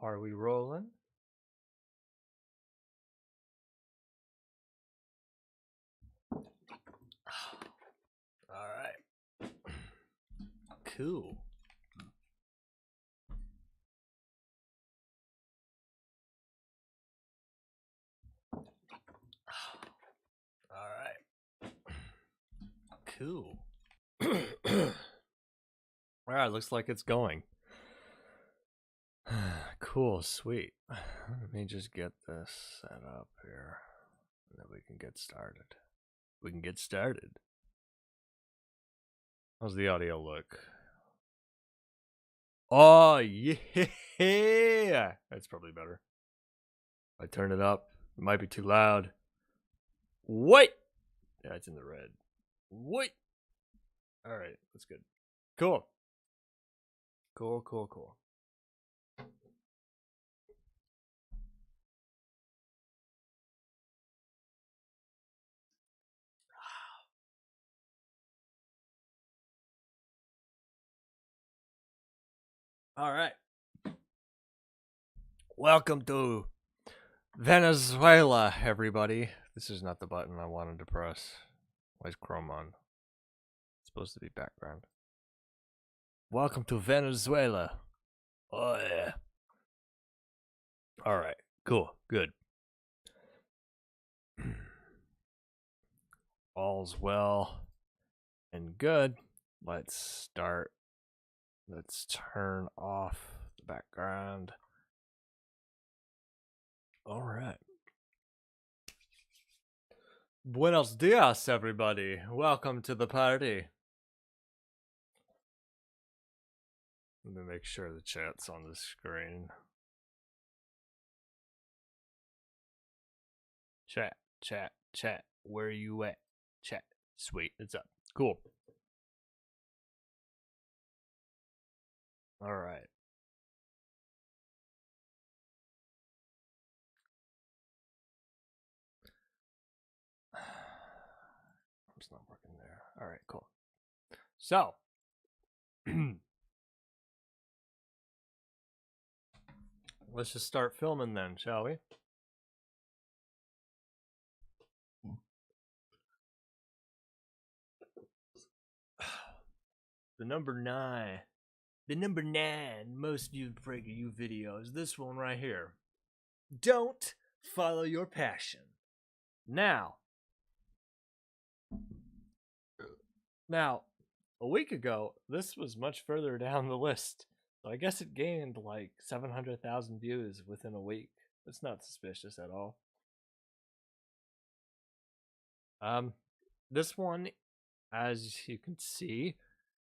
Are we rolling? All right. Cool. All right. Cool. All right, looks like it's going. Cool, sweet. Let me just get this set up here, and then we can get started. How's the audio look? Oh, yeah. That's probably better. I turn it up. It might be too loud. Wait. Yeah, it's in the red. Wait. All right, that's good. Cool. Cool. All right. Welcome to Venezuela, everybody. This is not the button I wanted to press. Why is Chrome on? It's supposed to be background. Welcome to Venezuela. Oh, yeah. All right. Cool. Good. All's well and good. Let's start. Let's turn off the background. All right. Buenos dias, everybody. Welcome to the party. Let me make sure the chat's on the screen. Chat. Where are you at? Chat. Sweet. It's up. Cool. All right. It's not working there. All right, cool. So, let's just start filming then, shall we? The number 9 most viewed PragerU video is this one right here. Don't follow your passion. Now, a week ago, this was much further down the list. So I guess it gained like 700,000 views within a week. That's not suspicious at all. This one, as you can see,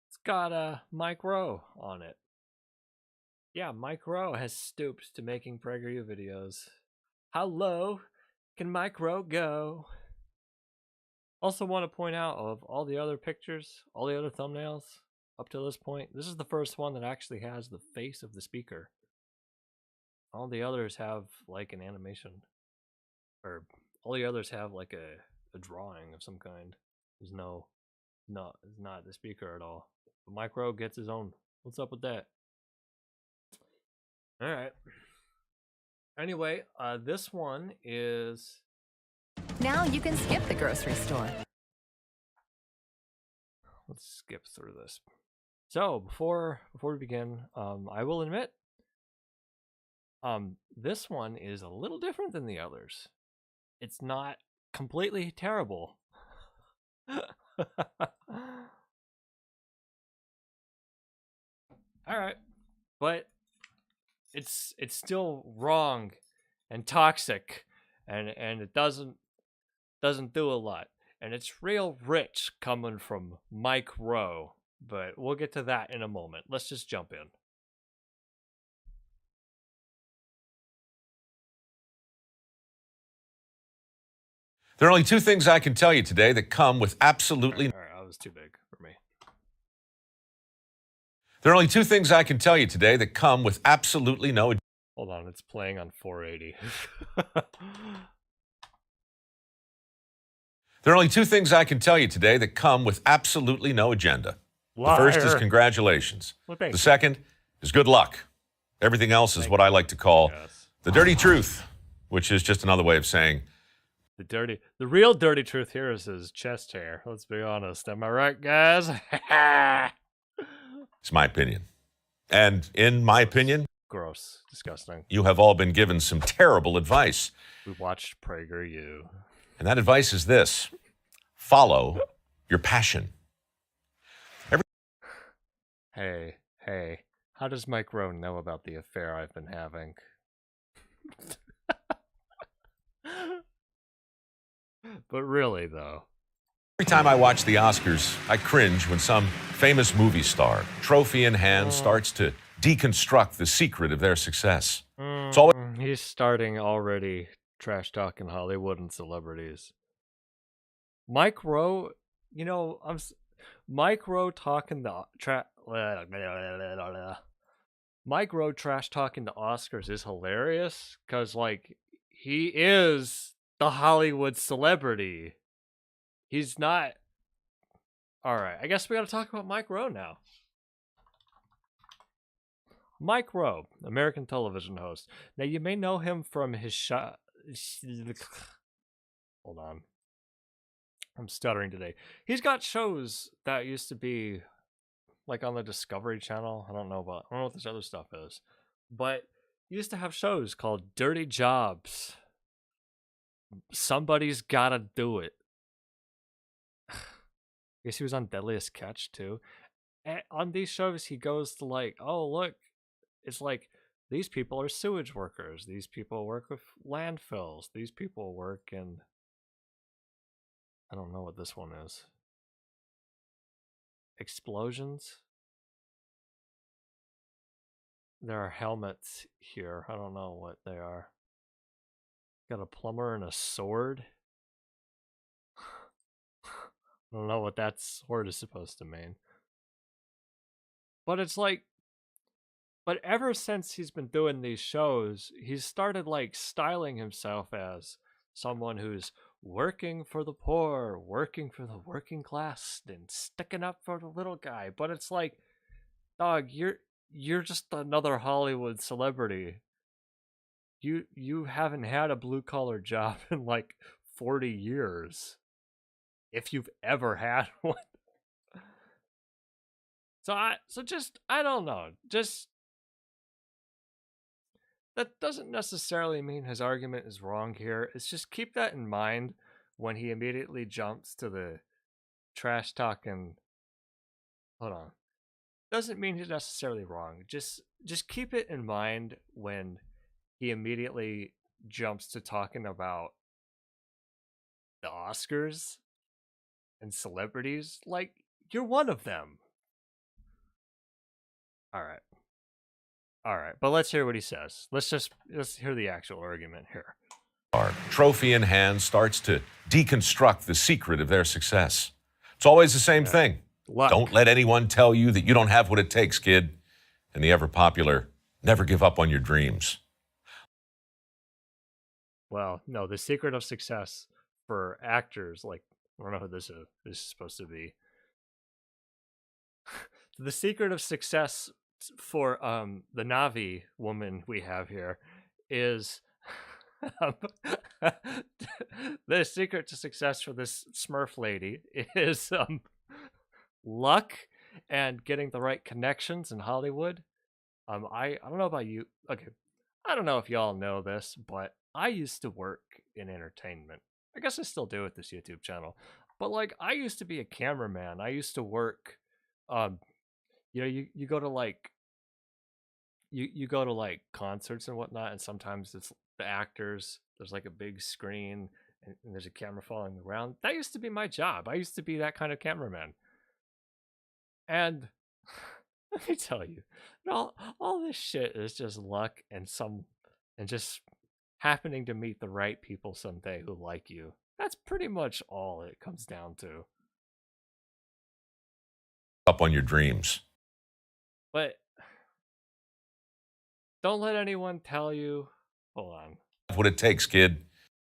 it's got Mike Rowe on it. Yeah, Mike Rowe has stooped to making PragerU videos. How low can Mike Rowe go? Also want to point out, of all the other pictures, all the other thumbnails up to this point, this is the first one that actually has the face of the speaker. All the others have like an animation, or all the others have like a drawing of some kind. There's it's not the speaker at all. But Mike Rowe gets his own. What's up with that? All right. Anyway, this one is... Now you can skip the grocery store. Let's skip through this. So before we begin, I will admit, this one is a little different than the others. It's not completely terrible. All right, but it's still wrong and toxic, and it doesn't do a lot, and it's real rich coming from Mike Rowe, but we'll get to that in a moment. Let's just jump in. There are only two things I can tell you today that come with absolutely... All right, that was too big for me. There are only two things I can tell you today that come with absolutely no... Hold on, it's playing on 480. There are only two things I can tell you today that come with absolutely no agenda. Liar. The first is congratulations. Well, thanks. The second is good luck. Everything else is Thank what I you. like to call Yes. the dirty truth, which is just another way of saying The real dirty truth here is his chest hair. Let's be honest. Am I right, guys? it's my opinion. And in my opinion, Gross. Disgusting. you have all been given some terrible advice. We watched PragerU. And that advice is this: follow your passion. Hey, how does Mike Rowe know about the affair I've been having? But really, though. Every time I watch the Oscars, I cringe when some famous movie star, trophy in hand, starts to deconstruct the secret of their success. It's always He's starting already trash talking Hollywood and celebrities. Mike Rowe, you know, Mike Rowe talking the Mike Rowe trash talking the Oscars is hilarious because, like, he is the Hollywood celebrity. He's not. All right, I guess we got to talk about Mike Rowe now. Mike Rowe, American television host. Now, you may know him from his show. Hold on. I'm stuttering today. He's got shows that used to be like on the Discovery Channel. I don't know what this other stuff is. But he used to have shows called Dirty Jobs. Somebody's Gotta Do It. I guess he was on Deadliest Catch too. And on these shows, he goes to like, oh, look, it's like these people are sewage workers. These people work with landfills. These people work in. I don't know what this one is. Explosions? There are helmets here. I don't know what they are. Got a plumber and a sword. I don't know what that sword is supposed to mean. But it's like, but ever since he's been doing these shows, he's started like styling himself as someone who's working for the poor, working for the working class, and sticking up for the little guy. But it's like, dog, you're just another Hollywood celebrity. You haven't had a blue collar job in like 40 years. If you've ever had one. So I don't know. Just that doesn't necessarily mean his argument is wrong here. It's just keep that in mind when he immediately jumps to the trash talking. Hold on. Doesn't mean he's necessarily wrong. Just keep it in mind when he immediately jumps to talking about the Oscars and celebrities. Like, you're one of them. All right, but let's hear what he says. Let's hear the actual argument here. trophy in hand starts to deconstruct the secret of their success. It's always the same thing. Luck. Don't let anyone tell you that you don't have what it takes, kid. And the ever popular, never give up on your dreams. Well, no, the secret of success for actors, like, I don't know who this is supposed to be. The secret of success for the Navi woman we have here is the secret to success for this Smurf lady is luck and getting the right connections in Hollywood. I don't know about you. Okay, I don't know if y'all know this, but I used to work in entertainment. I guess I still do with this YouTube channel. But like, I used to be a cameraman. I used to work you go to like you go to like concerts and whatnot, and sometimes it's the actors, there's like a big screen and there's a camera following around. That used to be my job. I used to be that kind of cameraman. And let me tell you, all this shit is just luck and just happening to meet the right people someday who like you. That's pretty much all it comes down to. Up on your dreams. But don't let anyone tell you. Hold on. What it takes, kid.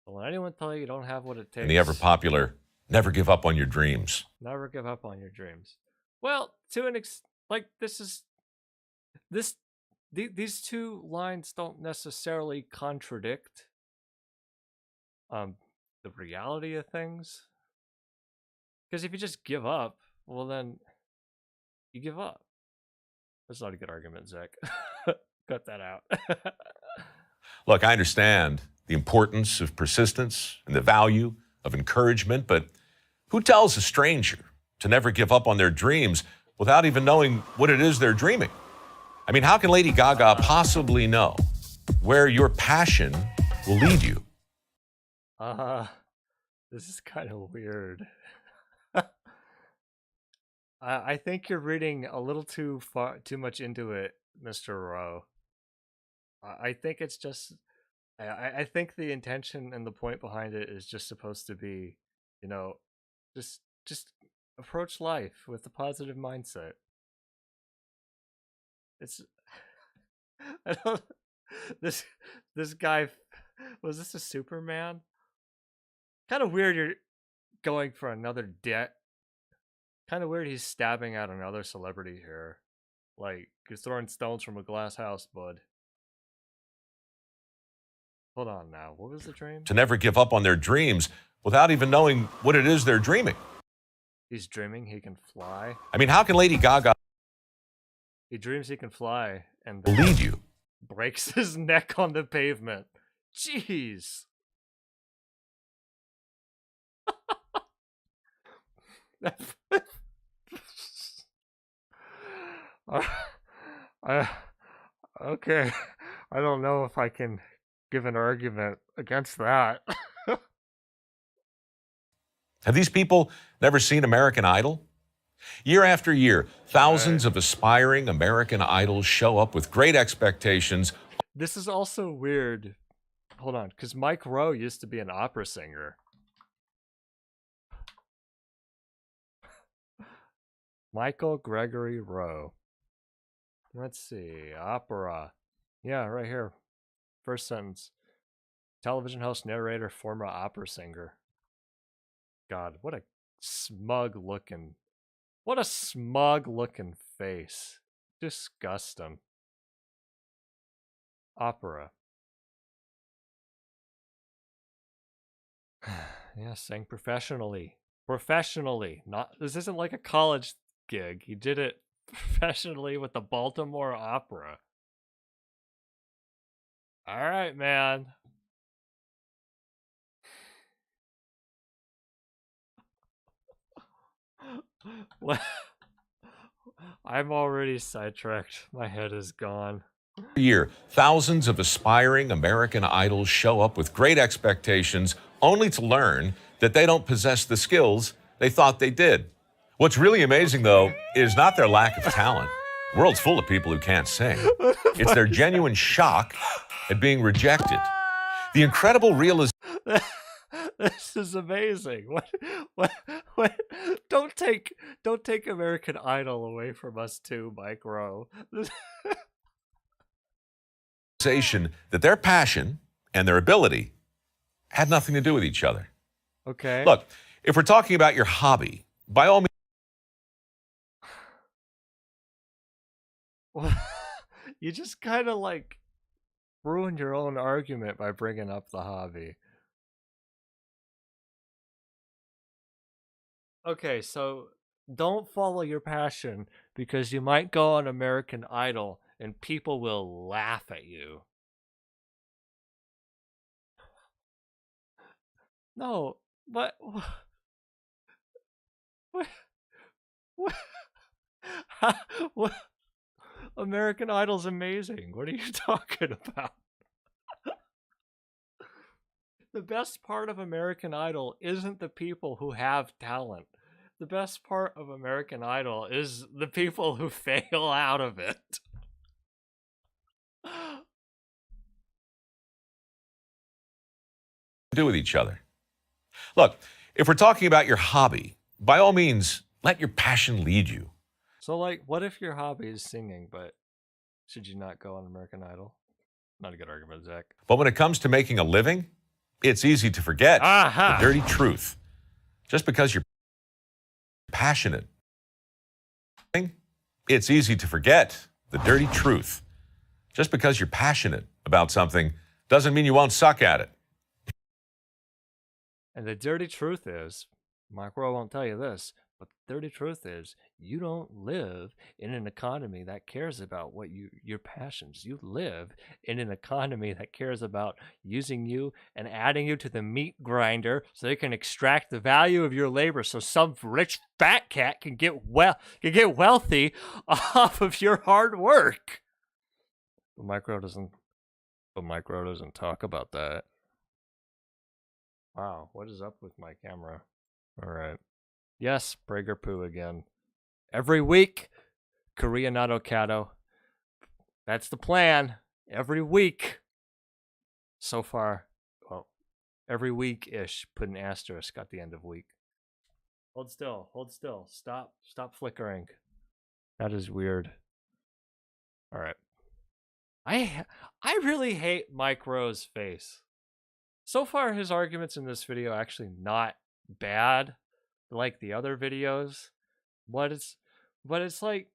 Don't let anyone tell you you don't have what it takes. And the ever popular, never give up on your dreams. Never give up on your dreams. Well, to an like this these two lines don't necessarily contradict the reality of things. Because if you just give up, well then you give up. That's not a good argument, Zach. Cut that out. Look, I understand the importance of persistence and the value of encouragement, but who tells a stranger to never give up on their dreams without even knowing what it is they're dreaming? I mean, how can Lady Gaga possibly know where your passion will lead you? This is kind of weird. I think you're reading a little too much into it, Mr. Rowe. I think it's just, I think the intention and the point behind it is just supposed to be, you know, just approach life with a positive mindset. It's, I don't, this guy, was this a Superman? Kind of weird you're going for another debt. Kind of weird he's stabbing at another celebrity here. Like, he's throwing stones from a glass house, bud. Hold on now. What was the dream? To never give up on their dreams without even knowing what it is they're dreaming. He's dreaming he can fly. I mean, how can Lady Gaga He dreams he can fly and lead you? breaks his neck on the pavement. Jeez. Okay. I don't know if I can give an argument against that. Have these people never seen American Idol? Year after year, thousands of aspiring American Idols show up with great expectations. This is also weird. Hold on, because Mike Rowe used to be an opera singer. Michael Gregory Rowe. Let's see. Opera. Yeah, right here. First sentence. Television host, narrator, former opera singer. God, what a smug looking face. Disgusting. Opera. Yeah, sang professionally. Not, this isn't like a college gig. He did it professionally with the Baltimore Opera. All right, man. I'm already sidetracked. My head is gone. Every year, thousands of aspiring American Idols show up with great expectations, only to learn that they don't possess the skills they thought they did. What's really amazing, though, is not their lack of talent. The world's full of people who can't sing. It's their genuine shock at being rejected. The incredible realization. This is amazing. What? Don't take American Idol away from us too, Mike Rowe. That their passion and their ability had nothing to do with each other. Okay. Look, if we're talking about your hobby, by all means. Well, you just kind of like ruined your own argument by bringing up the hobby. Okay, so don't follow your passion because you might go on American Idol and people will laugh at you. No, but what? American Idol's amazing. What are you talking about? The best part of American Idol isn't the people who have talent. The best part of American Idol is the people who fail out of it. Do with each other. Look, if we're talking about your hobby, by all means, let your passion lead you. So, like, what if your hobby is singing, but should you not go on American Idol? Not a good argument, Zach. But when it comes to making a living, it's easy to forget the dirty truth. Just because you're passionate, it's easy to forget the dirty truth. Just because you're passionate about something doesn't mean you won't suck at it. And the dirty truth is, Mike Rowe won't tell you this, but the dirty truth is, you don't live in an economy that cares about what your passions. You live in an economy that cares about using you and adding you to the meat grinder so they can extract the value of your labor, so some rich fat cat can get wealthy off of your hard work. But Mike Rowe doesn't talk about that. Wow, what is up with my camera? All right. Yes, PragerU again. Every week, Korea Nato Kato. That's the plan. Every week. So far, well, every week-ish. Put an asterisk at the end of week. Hold still. Hold still. Stop flickering. That is weird. All right. I really hate Mike Rowe's face. So far, his arguments in this video are actually not bad, like the other videos. But it's like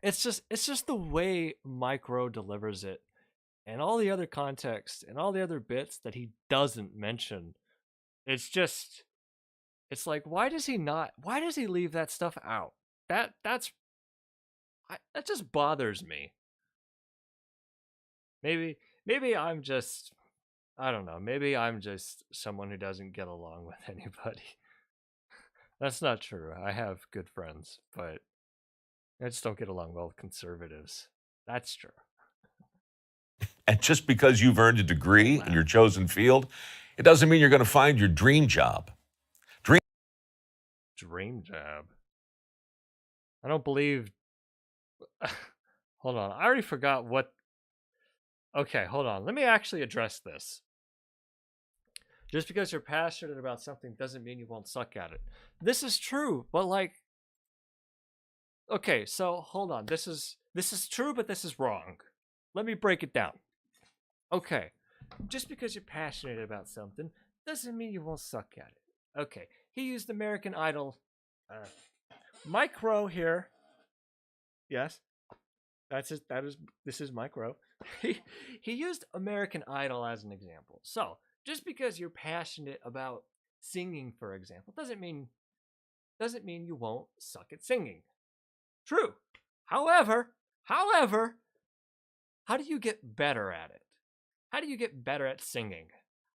it's just the way Mike Rowe delivers it, and all the other context and all the other bits that he doesn't mention. It's like, why does he leave that stuff out? That just bothers me. Maybe I'm just, I don't know. Maybe I'm just someone who doesn't get along with anybody. That's not true. I have good friends, but I just don't get along well with conservatives. That's true. And just because you've earned a degree in your chosen field, it doesn't mean you're going to find your dream job. Dream job? I don't believe... Hold on. I already forgot what... Okay, hold on. Let me actually address this. Just because you're passionate about something doesn't mean you won't suck at it. This is true, but like... Okay, so hold on. This is true, but this is wrong. Let me break it down. Okay, just because you're passionate about something doesn't mean you won't suck at it. Okay, he used American Idol. Mike Rowe here. Yes, this is Mike Rowe. He used American Idol as an example. So just because you're passionate about singing, for example, doesn't mean you won't suck at singing. True. However, how do you get better at it? How do you get better at singing?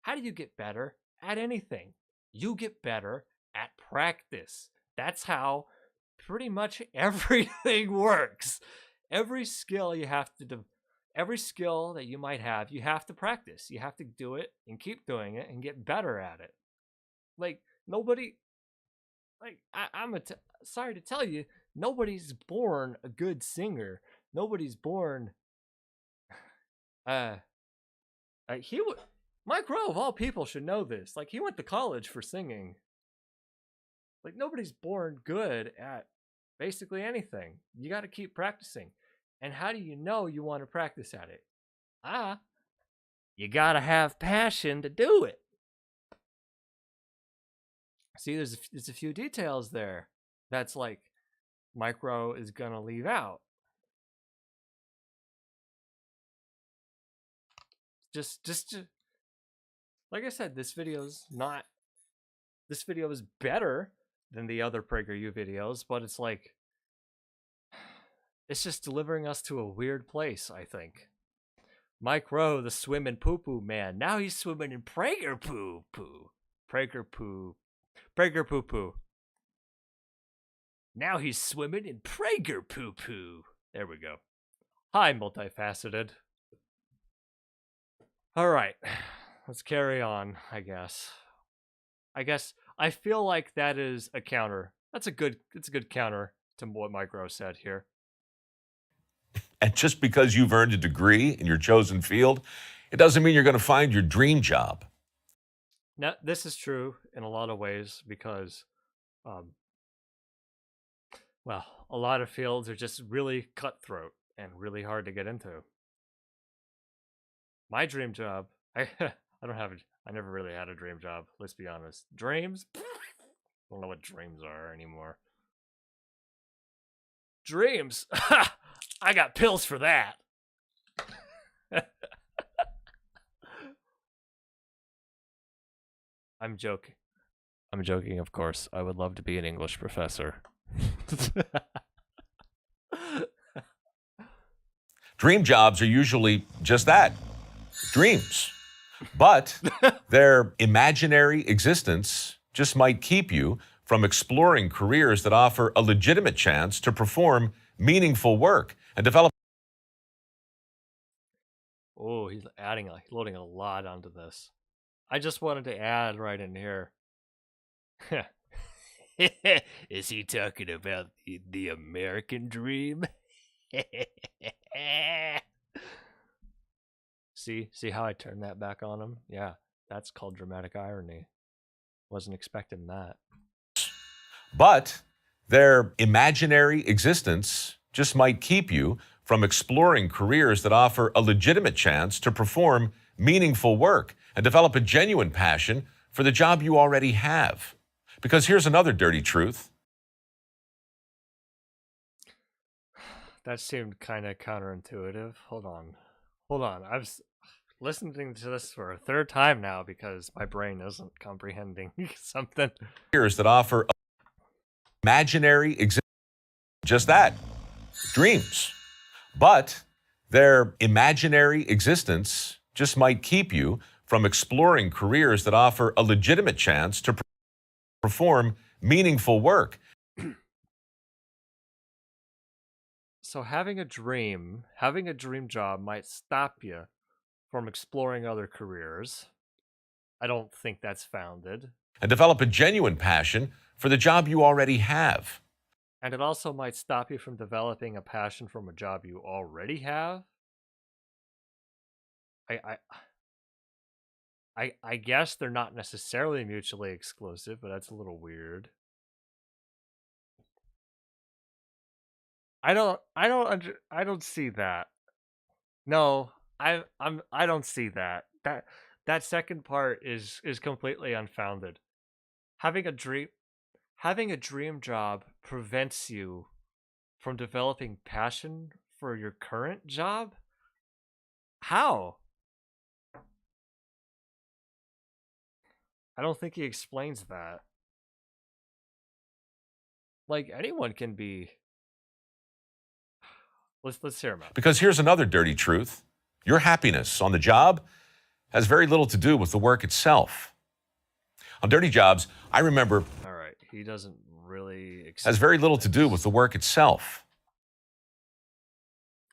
How do you get better at anything? You get better at practice. That's how pretty much everything works. Every skill that you might have, you have to practice. You have to do it and keep doing it and get better at it. Like nobody, like sorry to tell you, nobody's born a good singer. Nobody's born. Mike Rowe of all people should know this. Like he went to college for singing. Like nobody's born good at basically anything. You got to keep practicing. And how do you know you want to practice at it? You got to have passion to do it. See, there's a few details there that's like Mike Rowe is going to leave out. Just like I said, this video is better than the other PragerU videos, but it's like it's just delivering us to a weird place, I think. Mike Rowe, the swim and poo-poo man. Now he's swimming in Prager poo-poo. Prager poo-poo. Now he's swimming in Prager poo-poo. There we go. Hi, multifaceted. All right, let's carry on, I guess. I feel like that is a counter. It's a good counter to what Mike Rowe said here. And just because you've earned a degree in your chosen field, it doesn't mean you're going to find your dream job. Now, this is true in a lot of ways because, well, a lot of fields are just really cutthroat and really hard to get into. My dream job, I never really had a dream job, let's be honest. Dreams? I don't know what dreams are anymore. Dreams? I got pills for that. I'm joking. I'm joking, of course. I would love to be an English professor. Dream jobs are usually just that, dreams. But their imaginary existence just might keep you from exploring careers that offer a legitimate chance to perform meaningful work and develop. Oh, he's loading a lot onto this. I just wanted to add right in here. Is he talking about the American dream? See how I turned that back on him? Yeah, that's called dramatic irony. Wasn't expecting that. But their imaginary existence just might keep you from exploring careers that offer a legitimate chance to perform meaningful work and develop a genuine passion for the job you already have. Because here's another dirty truth. That seemed kind of counterintuitive. Hold on. I've listening to this for a third time now because my brain isn't comprehending something. Careers that offer imaginary existence, just that, dreams. But their imaginary existence just might keep you from exploring careers that offer a legitimate chance to perform meaningful work. So having a dream job might stop you from exploring other careers. I don't think that's founded. And develop a genuine passion for the job you already have. And it also might stop you from developing a passion from a job you already have. I guess they're not necessarily mutually exclusive, but that's a little weird. I don't see that. No, I don't see that. That second part is completely unfounded. Having a dream job prevents you from developing passion for your current job? How? I don't think he explains that. Like anyone can be. Let's hear him out. Because here's another dirty truth. Your happiness on the job has very little to do with the work itself. On dirty jobs, I remember. All right, he doesn't really. Has very little to do with the work itself.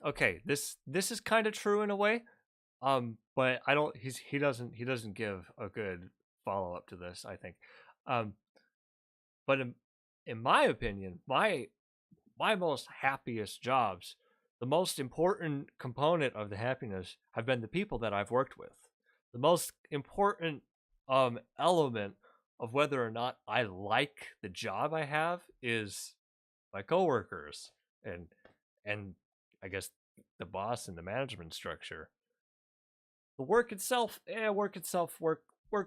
Okay, this is kind of true in a way, but I don't. He doesn't give a good follow up to this. I think, but in my opinion, my most happiest jobs, the most important component of the happiness have been the people that I've worked with. The most important element of whether or not I like the job I have is my coworkers and I guess the boss and the management structure. The work itself, work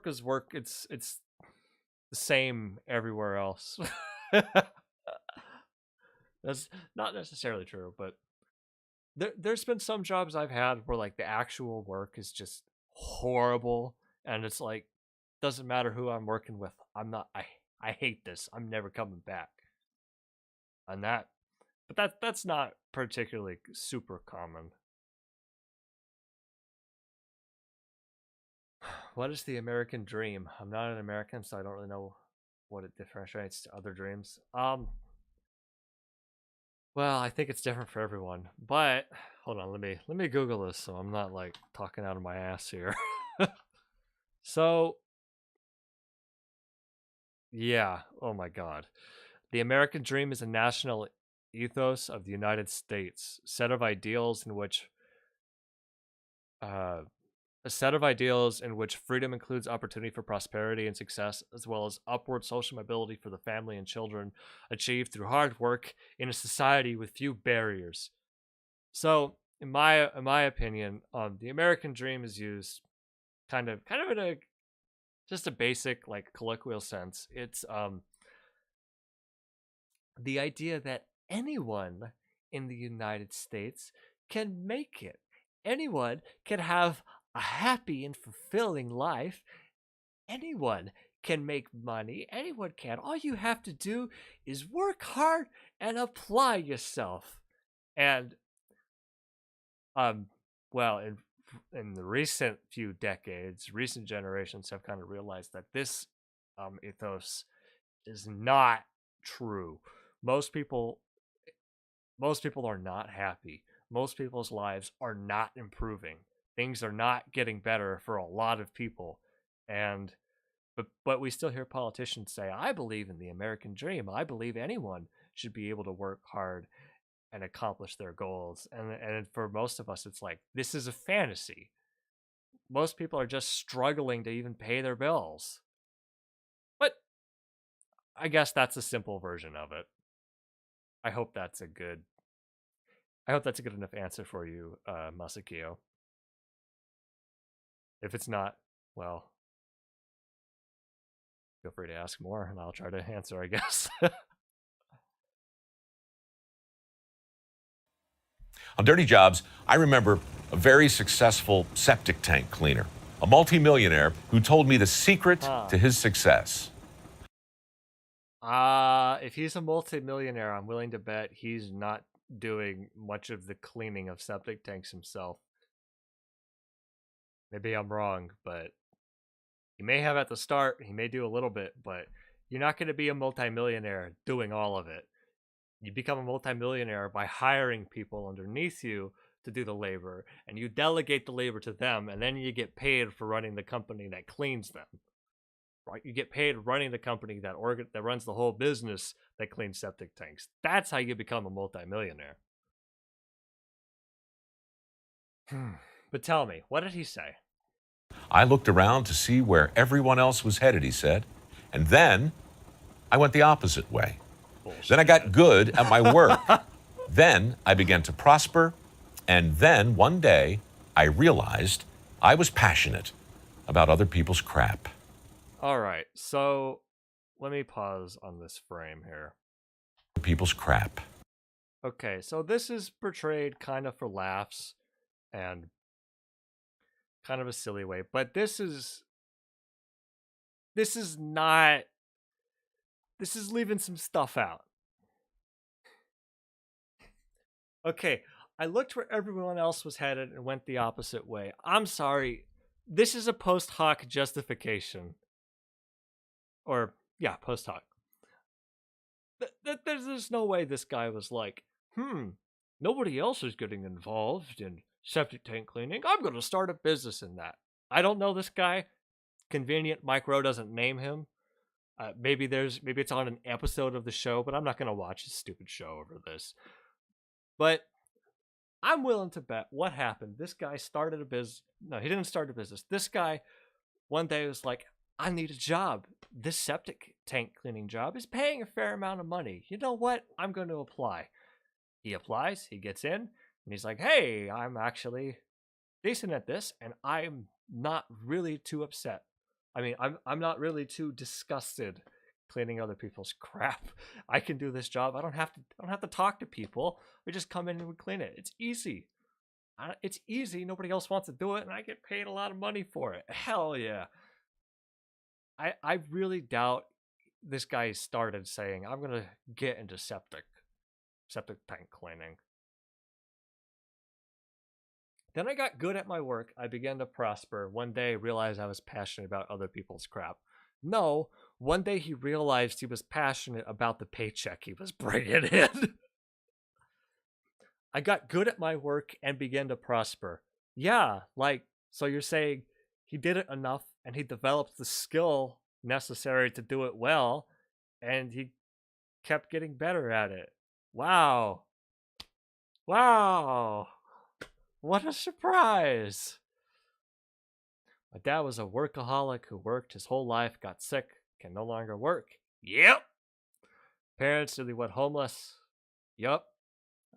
is work. It's the same everywhere else. That's not necessarily true, but there's been some jobs I've had where like the actual work is just horrible, and it's like doesn't matter who I'm working with. I hate this. I'm never coming back. And that's not particularly super common. What is the American dream? I'm not an American, so I don't really know what it differentiates to other dreams. Well, I think it's different for everyone. But hold on, let me Google this so I'm not like talking out of my ass here. So, yeah, oh my god. The American dream is a national ethos of the United States, set of ideals in which a set of ideals in which freedom includes opportunity for prosperity and success, as well as upward social mobility for the family and children, achieved through hard work in a society with few barriers. So, in my opinion, the American dream is used kind of in a just a basic like colloquial sense. It's the idea that anyone in the United States can make it. anyone can have a happy and fulfilling life. Anyone can make money. Anyone can. All you have to do is work hard and apply yourself. And um, well, in the recent few decades, recent generations have kind of realized that this ethos is not true. Most people most people are not happy. Most people's lives are not improving. Things are not getting better for a lot of people. And but we still hear politicians say, "I believe in the American dream. I believe anyone should be able to work hard and accomplish their goals." And for most of us, it's like this is a fantasy. Most people are just struggling to even pay their bills. But I guess that's a simple version of it. I hope that's a good I hope that's a good enough answer for you, Masakio. If it's not, well, feel free to ask more and I'll try to answer, I guess. On Dirty Jobs, I remember a very successful septic tank cleaner, a multimillionaire who told me the secret to his success. If he's a multimillionaire, I'm willing to bet he's not doing much of the cleaning of septic tanks himself. Maybe I'm wrong, but he may have at the start, he may do a little bit, but you're not going to be a multimillionaire doing all of it. You become a multimillionaire by hiring people underneath you to do the labor, and you delegate the labor to them, and then you get paid for running the company that cleans them. Right? You get paid running the company that runs the whole business that cleans septic tanks. That's how you become a multimillionaire. But tell me, what did he say? I looked around to see where everyone else was headed, he said, and then I went the opposite way. Bullshit. Then I got good at my work. Then I began to prosper. And then one day I realized I was passionate about other people's crap. All right, so let me pause on this frame here. People's crap. Okay, so this is portrayed kind of for laughs and kind of a silly way, but this is not, this is leaving some stuff out. Okay, I looked where everyone else was headed and went the opposite way. I'm sorry, this is a post hoc justification. Or, yeah, post hoc. There's no way this guy was like, nobody else is getting involved in septic tank cleaning. I'm going to start a business in that. I don't know this guy. Convenient, Mike Rowe doesn't name him. Maybe it's on an episode of the show, but I'm not going to watch his stupid show over this. But I'm willing to bet what happened. This guy started a business. No, he didn't start a business. This guy one day was like, I need a job. This septic tank cleaning job is paying a fair amount of money. You know what? I'm going to apply. He applies, he gets in, and he's like, hey, I'm actually decent at this, and I'm not really too upset. I mean, I'm not really too disgusted cleaning other people's crap. I can do this job. I don't have to talk to people. We just come in and we clean it. It's easy. It's easy. Nobody else wants to do it, and I get paid a lot of money for it. Hell yeah. I really doubt this guy started saying, I'm going to get into septic tank cleaning. Then I got good at my work. I began to prosper. One day, realized I was passionate about other people's crap. No, one day he realized he was passionate about the paycheck he was bringing in. I got good at my work and began to prosper. Yeah, like, so you're saying he did it enough and he developed the skill necessary to do it well, and he kept getting better at it. Wow. Wow. What a surprise. My dad was a workaholic who worked his whole life, got sick, can no longer work. Yep. Parents nearly went homeless. Yep.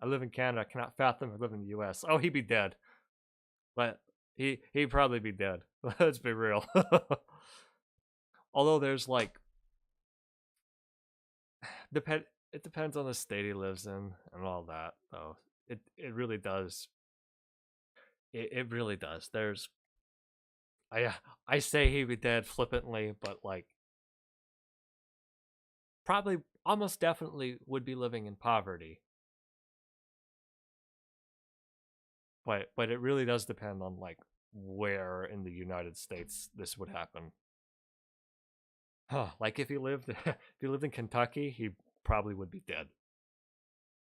I live in Canada. I cannot fathom I live in the US. Oh, he'd be dead. But he'd probably be dead. Let's be real. Although there's like, it depends on the state he lives in and all that, though. It really does. It really does. I say he'd be dead flippantly, but like probably almost definitely would be living in poverty. But it really does depend on like where in the United States this would happen. Huh, like if he lived if he lived in Kentucky, he probably would be dead.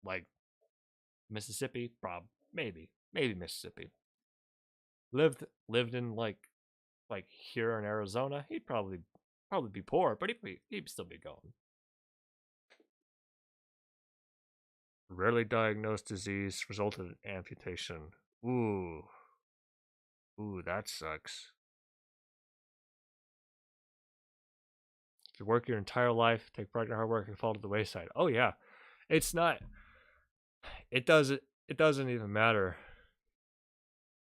Like Mississippi, maybe Mississippi. Lived in like here in Arizona, he'd probably be poor, but he'd still be going. Rarely diagnosed disease resulted in amputation. Ooh, that sucks. If you work your entire life, take pride in hard work, and fall to the wayside. Oh yeah, it's not. It doesn't. It doesn't even matter.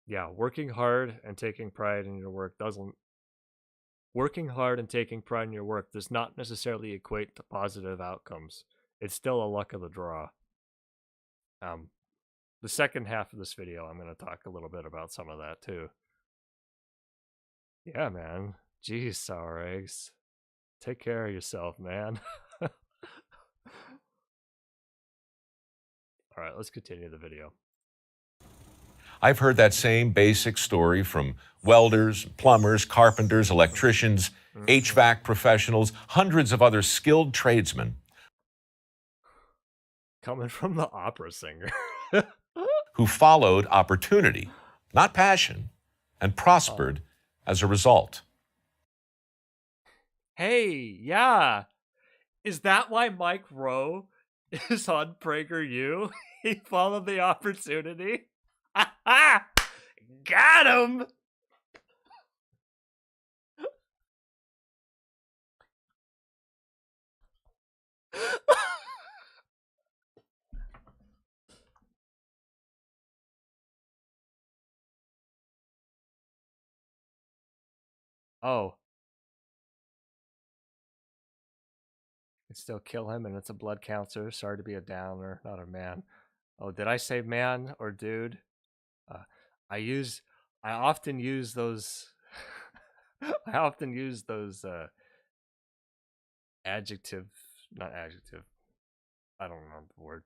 Yeah, working hard and taking pride in your work doesn't. Working hard and taking pride in your work does not necessarily equate to positive outcomes. It's still a luck of the draw. The second half of this video, I'm going to talk a little bit about some of that too. Yeah, man. Jeez, sour eggs. Take care of yourself, man. All right, let's continue the video. I've heard that same basic story from welders, plumbers, carpenters, electricians, HVAC professionals, hundreds of other skilled tradesmen. Coming from the opera singer. Who followed opportunity, not passion, and prospered as a result. Hey, yeah. Is that why Mike Rowe is on PragerU? He followed the opportunity. Got him! Oh. Could still kill him, and it's a blood cancer. Sorry to be a downer, not a man. Oh, did I say man or dude? I often use those. I often use those adjective, not adjective. I don't know the word.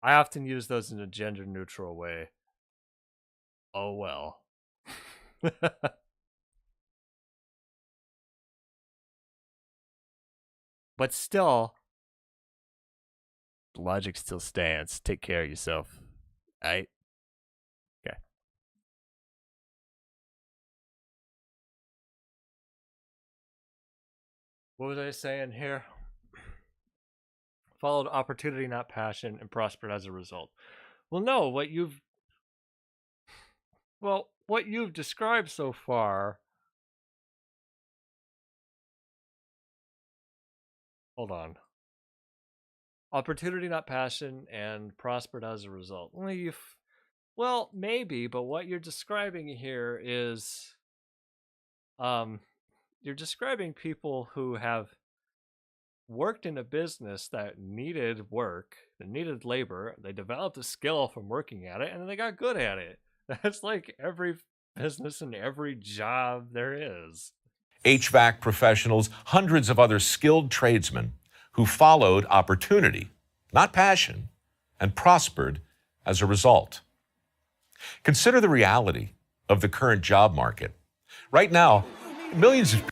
I often use those in a gender neutral way. Oh well. But still, the logic still stands. Take care of yourself. Alright? Okay. What was I saying here? Followed opportunity, not passion, and prospered as a result. Well, no, what you've described so far. Hold on. Opportunity, not passion, and prospered as a result. Well, maybe, but what you're describing here is, you're describing people who have worked in a business that needed work, that needed labor. They developed a skill from working at it, and then they got good at it. That's like every business and every job there is. HVAC professionals, hundreds of other skilled tradesmen who followed opportunity, not passion, and prospered as a result. Consider the reality of the current job market. Right now, millions of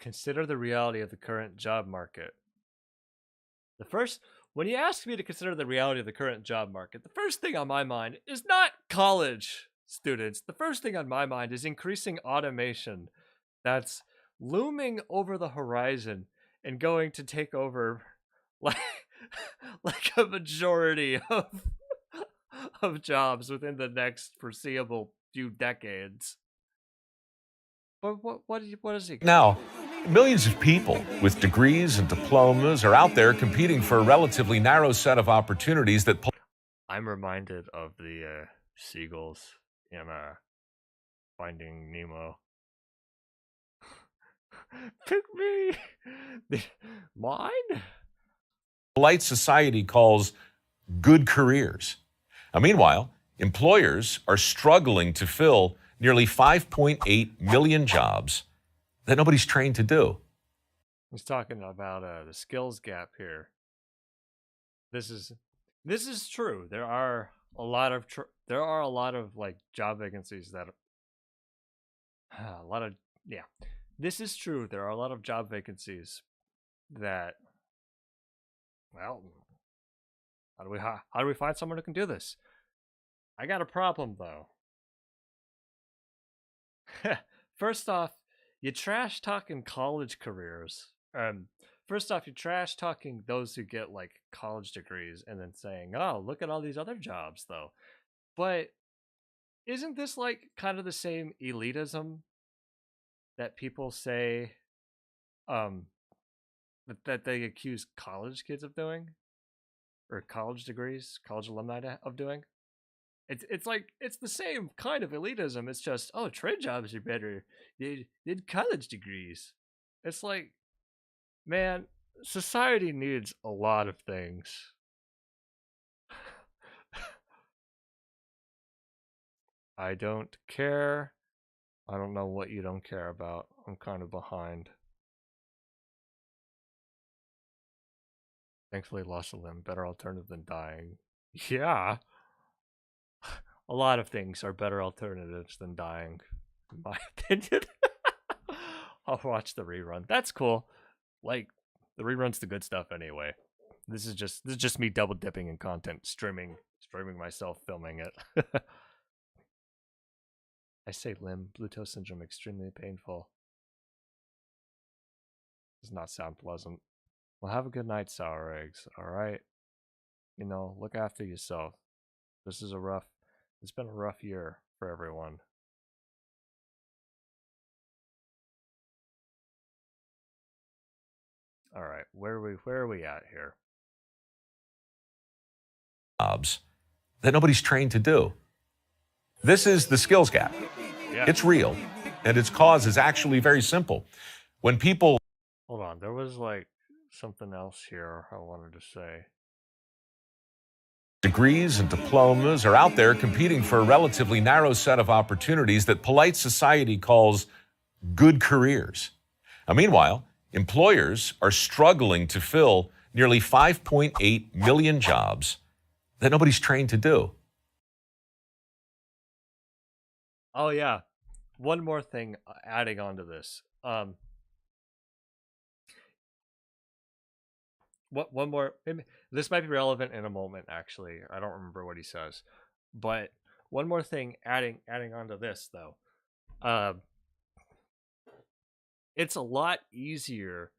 Consider the reality of the current job market. When you ask me to consider the reality of the current job market, the first thing on my mind is not college students. The first thing on my mind is increasing automation that's looming over the horizon and going to take over like a majority of jobs within the next foreseeable few decades. But what is he? Now, millions of people with degrees and diplomas are out there competing for a relatively narrow set of opportunities that I'm reminded of the seagulls in Finding Nemo. Pick me! Mine? polite society calls good careers. Now, meanwhile, employers are struggling to fill nearly 5.8 million jobs that nobody's trained to do. He's talking about the skills gap here. This is true. There are a lot of like job vacancies that a lot of yeah. This is true. There are a lot of job vacancies that, well, how do we find someone who can do this? I got a problem though. First off, you trash talking college careers. First off, you trash talking those who get like college degrees and then saying, "Oh, look at all these other jobs though." But isn't this like kind of the same elitism that people say um that they accuse college kids of doing, or college degrees, college alumni of doing? It's like it's the same kind of elitism. It's just, oh, trade jobs are better than college degrees. It's like, man, society needs a lot of things. I don't care. I don't know what you don't care about. I'm kind of behind. Thankfully, lost a limb. Better alternative than dying. Yeah. A lot of things are better alternatives than dying, in my opinion. I'll watch the rerun. That's cool. Like, the rerun's the good stuff anyway. This is just me double dipping in content, streaming myself filming it. I say limb, blue toe syndrome, extremely painful. Does not sound pleasant. Well, have a good night, sour eggs. All right. You know, look after yourself. It's been a rough year for everyone. All right, where are we at here? Jobs that nobody's trained to do. This is the skills gap. Yeah. It's real, and its cause is actually very simple. When people Hold on, there was like something else here I wanted to say. degrees and diplomas are out there competing for a relatively narrow set of opportunities that polite society calls good careers. Now, meanwhile, employers are struggling to fill nearly 5.8 million jobs that nobody's trained to do. Oh yeah, one more thing adding on to this. One more. Maybe, this might be relevant in a moment. Actually, I don't remember what he says, but one more thing adding on to this though. It's a lot easier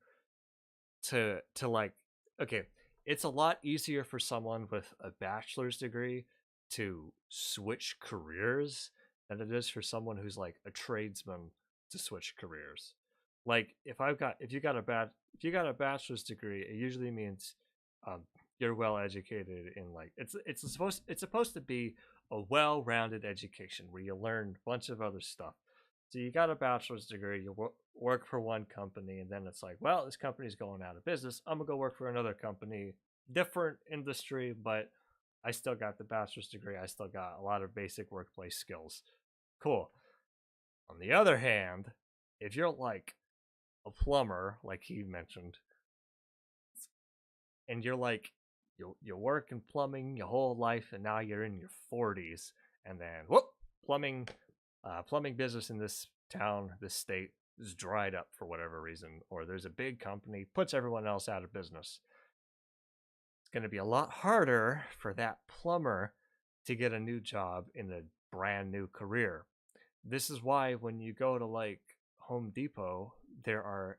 to like, okay, it's a lot easier for someone with a bachelor's degree to switch careers than it is for someone who's like a tradesman to switch careers. Like if you got a bachelor's degree, it usually means um, you're well educated in like it's supposed to be a well-rounded education where you learn a bunch of other stuff. So you got a bachelor's degree, you work for one company, and then it's like, well, this company's going out of business. I'm gonna go work for another company, different industry, but I still got the bachelor's degree. I still got a lot of basic workplace skills. Cool. On the other hand, if you're like a plumber, like he mentioned, and you're like you work in plumbing your whole life, and now you're in your 40s, and then whoop, plumbing business in this town, this state is dried up for whatever reason, or there's a big company puts everyone else out of business. It's going to be a lot harder for that plumber to get a new job in a brand new career. This is why when you go to like Home Depot, there are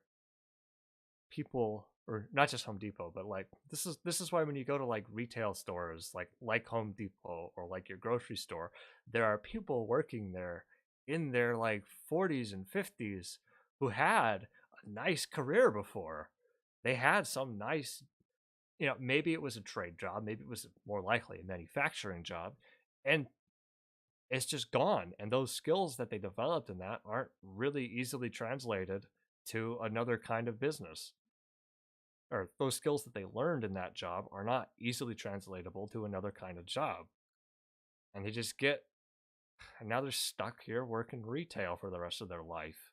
people, or not just Home Depot, but like this is why when you go to like retail stores like Home Depot or like your grocery store, there are people working there in their like 40s and 50s who had a nice career before. They had some nice, maybe it was a trade job, maybe it was more likely a manufacturing job, and it's just gone. And those skills that they developed in that aren't really easily translated to another kind of business. Or those skills that they learned in that job are not easily translatable to another kind of job. And and now they're stuck here working retail for the rest of their life.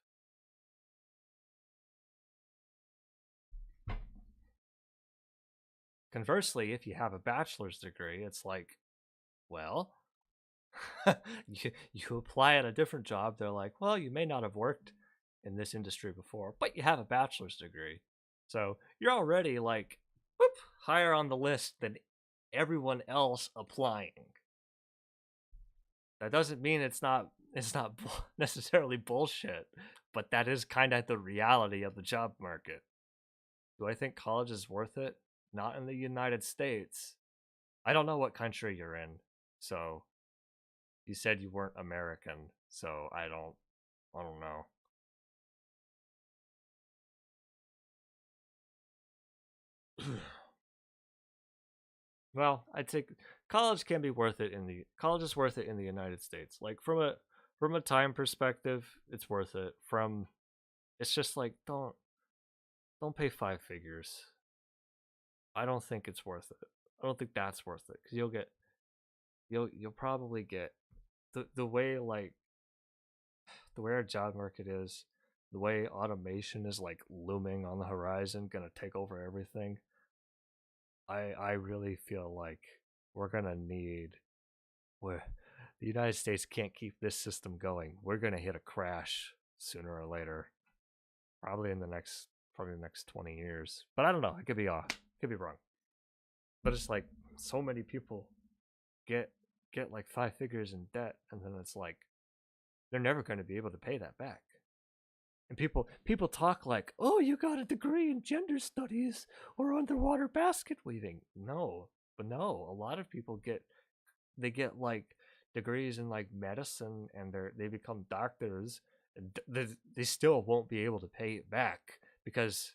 Conversely, if you have a bachelor's degree, it's like, well, you apply at a different job. They're like, well, you may not have worked in this industry before, but you have a bachelor's degree. So you're already like, whoop, higher on the list than everyone else applying. That doesn't mean it's not necessarily bullshit, but that is kind of the reality of the job market. Do I think college is worth it? Not in the United States. I don't know what country you're in. So you said you weren't American, so I don't know. Well, I'd say college can be worth it college is worth it in the United States. Like from a time perspective, it's worth it. It's just like don't pay 5 figures. I don't think it's worth it. I don't think that's worth it because you'll probably get the way our job market is, the way automation is like looming on the horizon, gonna take over everything. I really feel like we're gonna need where the United States can't keep this system going. We're gonna hit a crash sooner or later, probably the next 20 years. But I don't know. I could be off. Could be wrong. But it's like so many people get like 5 figures in debt, and then it's like they're never going to be able to pay that back. And people talk like, "Oh, you got a degree in gender studies or underwater basket weaving." No, a lot of people get like degrees in like medicine, and they become doctors. And they still won't be able to pay it back because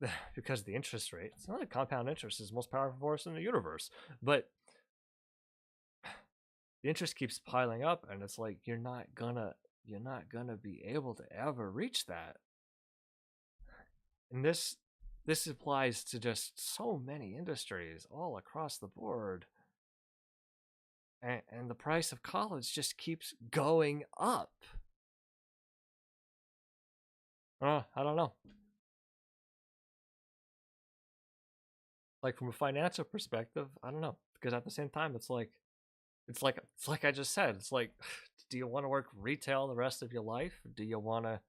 the interest rate. It's not a compound interest is the most powerful force in the universe, but the interest keeps piling up, and it's like you're not gonna be able to ever reach that. And this applies to just so many industries all across the board. And the price of college just keeps going up. I don't know. Like from a financial perspective, I don't know, because at the same time, it's like I just said, it's like, do you want to work retail the rest of your life? Do you want to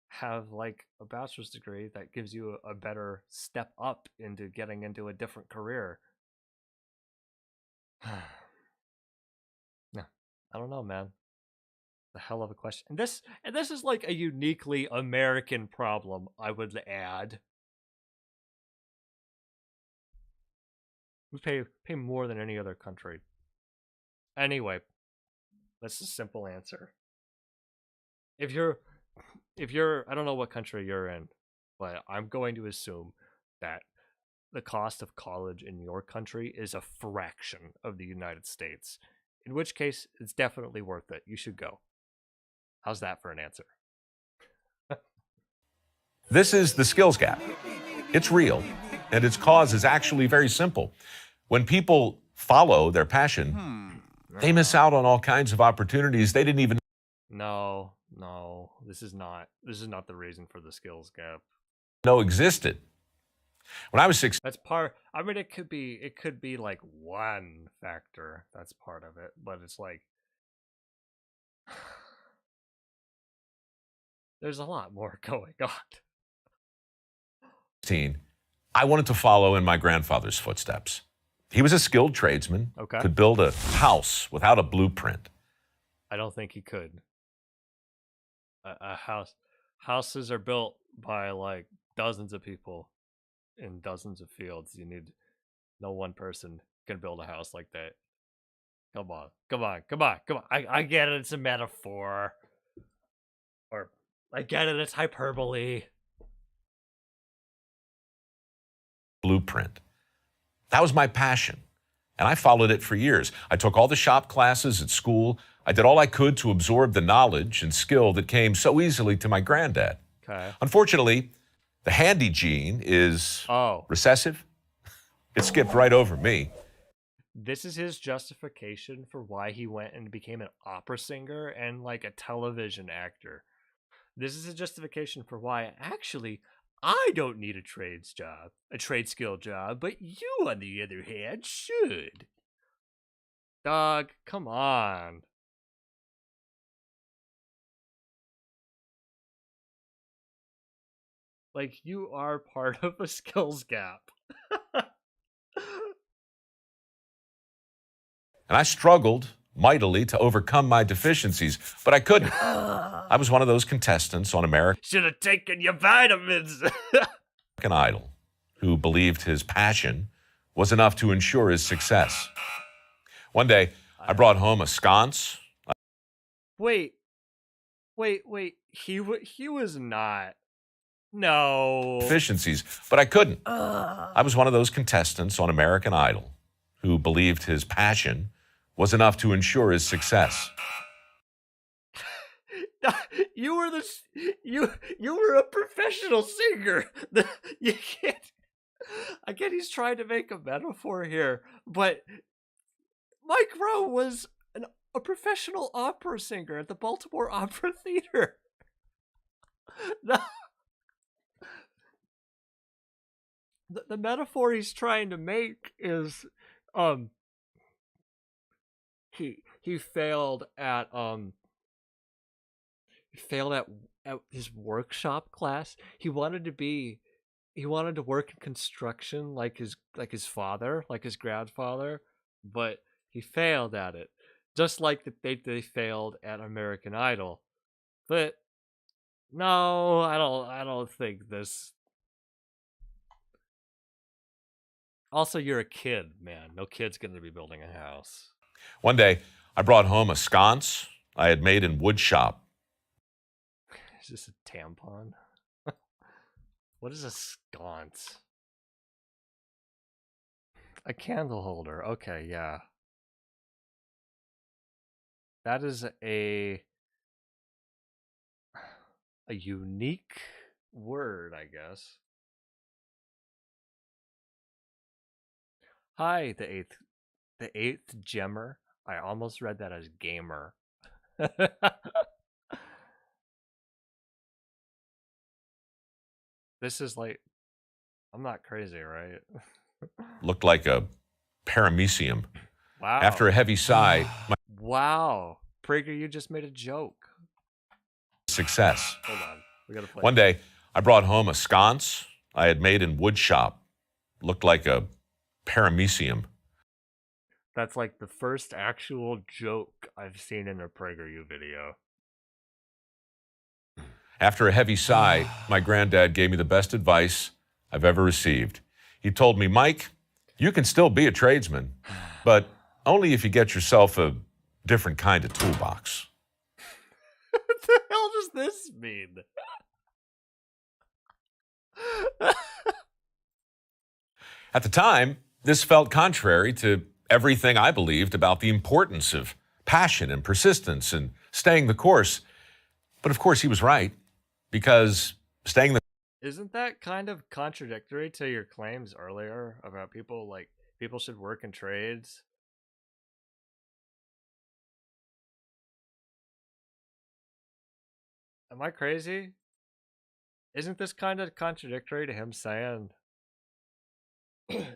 have like a bachelor's degree that gives you a better step up into getting into a different career? No, I don't know, man. The hell of a question. And this is like a uniquely American problem, I would add. We pay more than any other country. Anyway, that's a simple answer. If you're I don't know what country you're in, but I'm going to assume that the cost of college in your country is a fraction of the United States. In which case, it's definitely worth it. You should go. How's that for an answer? This is the skills gap. It's real, and its cause is actually very simple. When people follow their passion, they miss out on all kinds of opportunities they didn't even No, this is not the reason for the skills gap. know existed. When I was 16, that's part. I mean, it could be like one factor that's part of it, but it's like there's a lot more going on. I wanted to follow in my grandfather's footsteps. He was a skilled tradesman, Okay. could build a house without a blueprint. I don't think he could. Houses are built by like dozens of people in dozens of fields. No one person can build a house like that. Come on. I get it, it's a metaphor. Or I get it, it's hyperbole. Blueprint. That was my passion, and I followed it for years. I took all the shop classes at school. I did all I could to absorb the knowledge and skill that came so easily to my granddad. Okay. Unfortunately, the handy gene is recessive. It skipped right over me. This is his justification for why he went and became an opera singer and like a television actor. This is a justification for why actually I don't need a trade skill job, but you on the other hand should. Dog, come on. Like, you are part of a skills gap. And I struggled mightily to overcome my deficiencies, but I couldn't. I was one of those contestants on American Should have taken your vitamins. Idol who believed his passion was enough to ensure his success. One day, I brought home a sconce. Wait. He was not. No. Deficiencies, but I couldn't. I was one of those contestants on American Idol who believed his passion was enough to ensure his success. You were a professional singer. You can't. Again, he's trying to make a metaphor here, but Mike Rowe was a professional opera singer at the Baltimore Opera Theater. The metaphor he's trying to make is he failed at his workshop class. He wanted to work in construction like his father, like his grandfather, but he failed at it. Just like they failed at American Idol. But no, I don't think this. Also, you're a kid, man. No kid's going to be building a house. One day, I brought home a sconce I had made in wood shop. Is this a tampon? What is a sconce? A candle holder. Okay, yeah. That is a unique word, I guess. Hi, the eighth gemmer. I almost read that as gamer. This is like, I'm not crazy, right? Looked like a paramecium. Wow. After a heavy sigh, my wow. PragerU just made a joke. Success. Hold on. We gotta play. One day, I brought home a sconce I had made in wood shop. Looked like a paramecium. That's like the first actual joke I've seen in a PragerU video. After a heavy sigh, my granddad gave me the best advice I've ever received. He told me, Mike, you can still be a tradesman, but only if you get yourself a different kind of toolbox. What the hell does this mean? At the time, this felt contrary to everything I believed about the importance of passion and persistence and staying the course. But of course, he was right, because staying the Isn't that kind of contradictory to your claims earlier about people should work in trades? Am I crazy? Isn't this kind of contradictory to him saying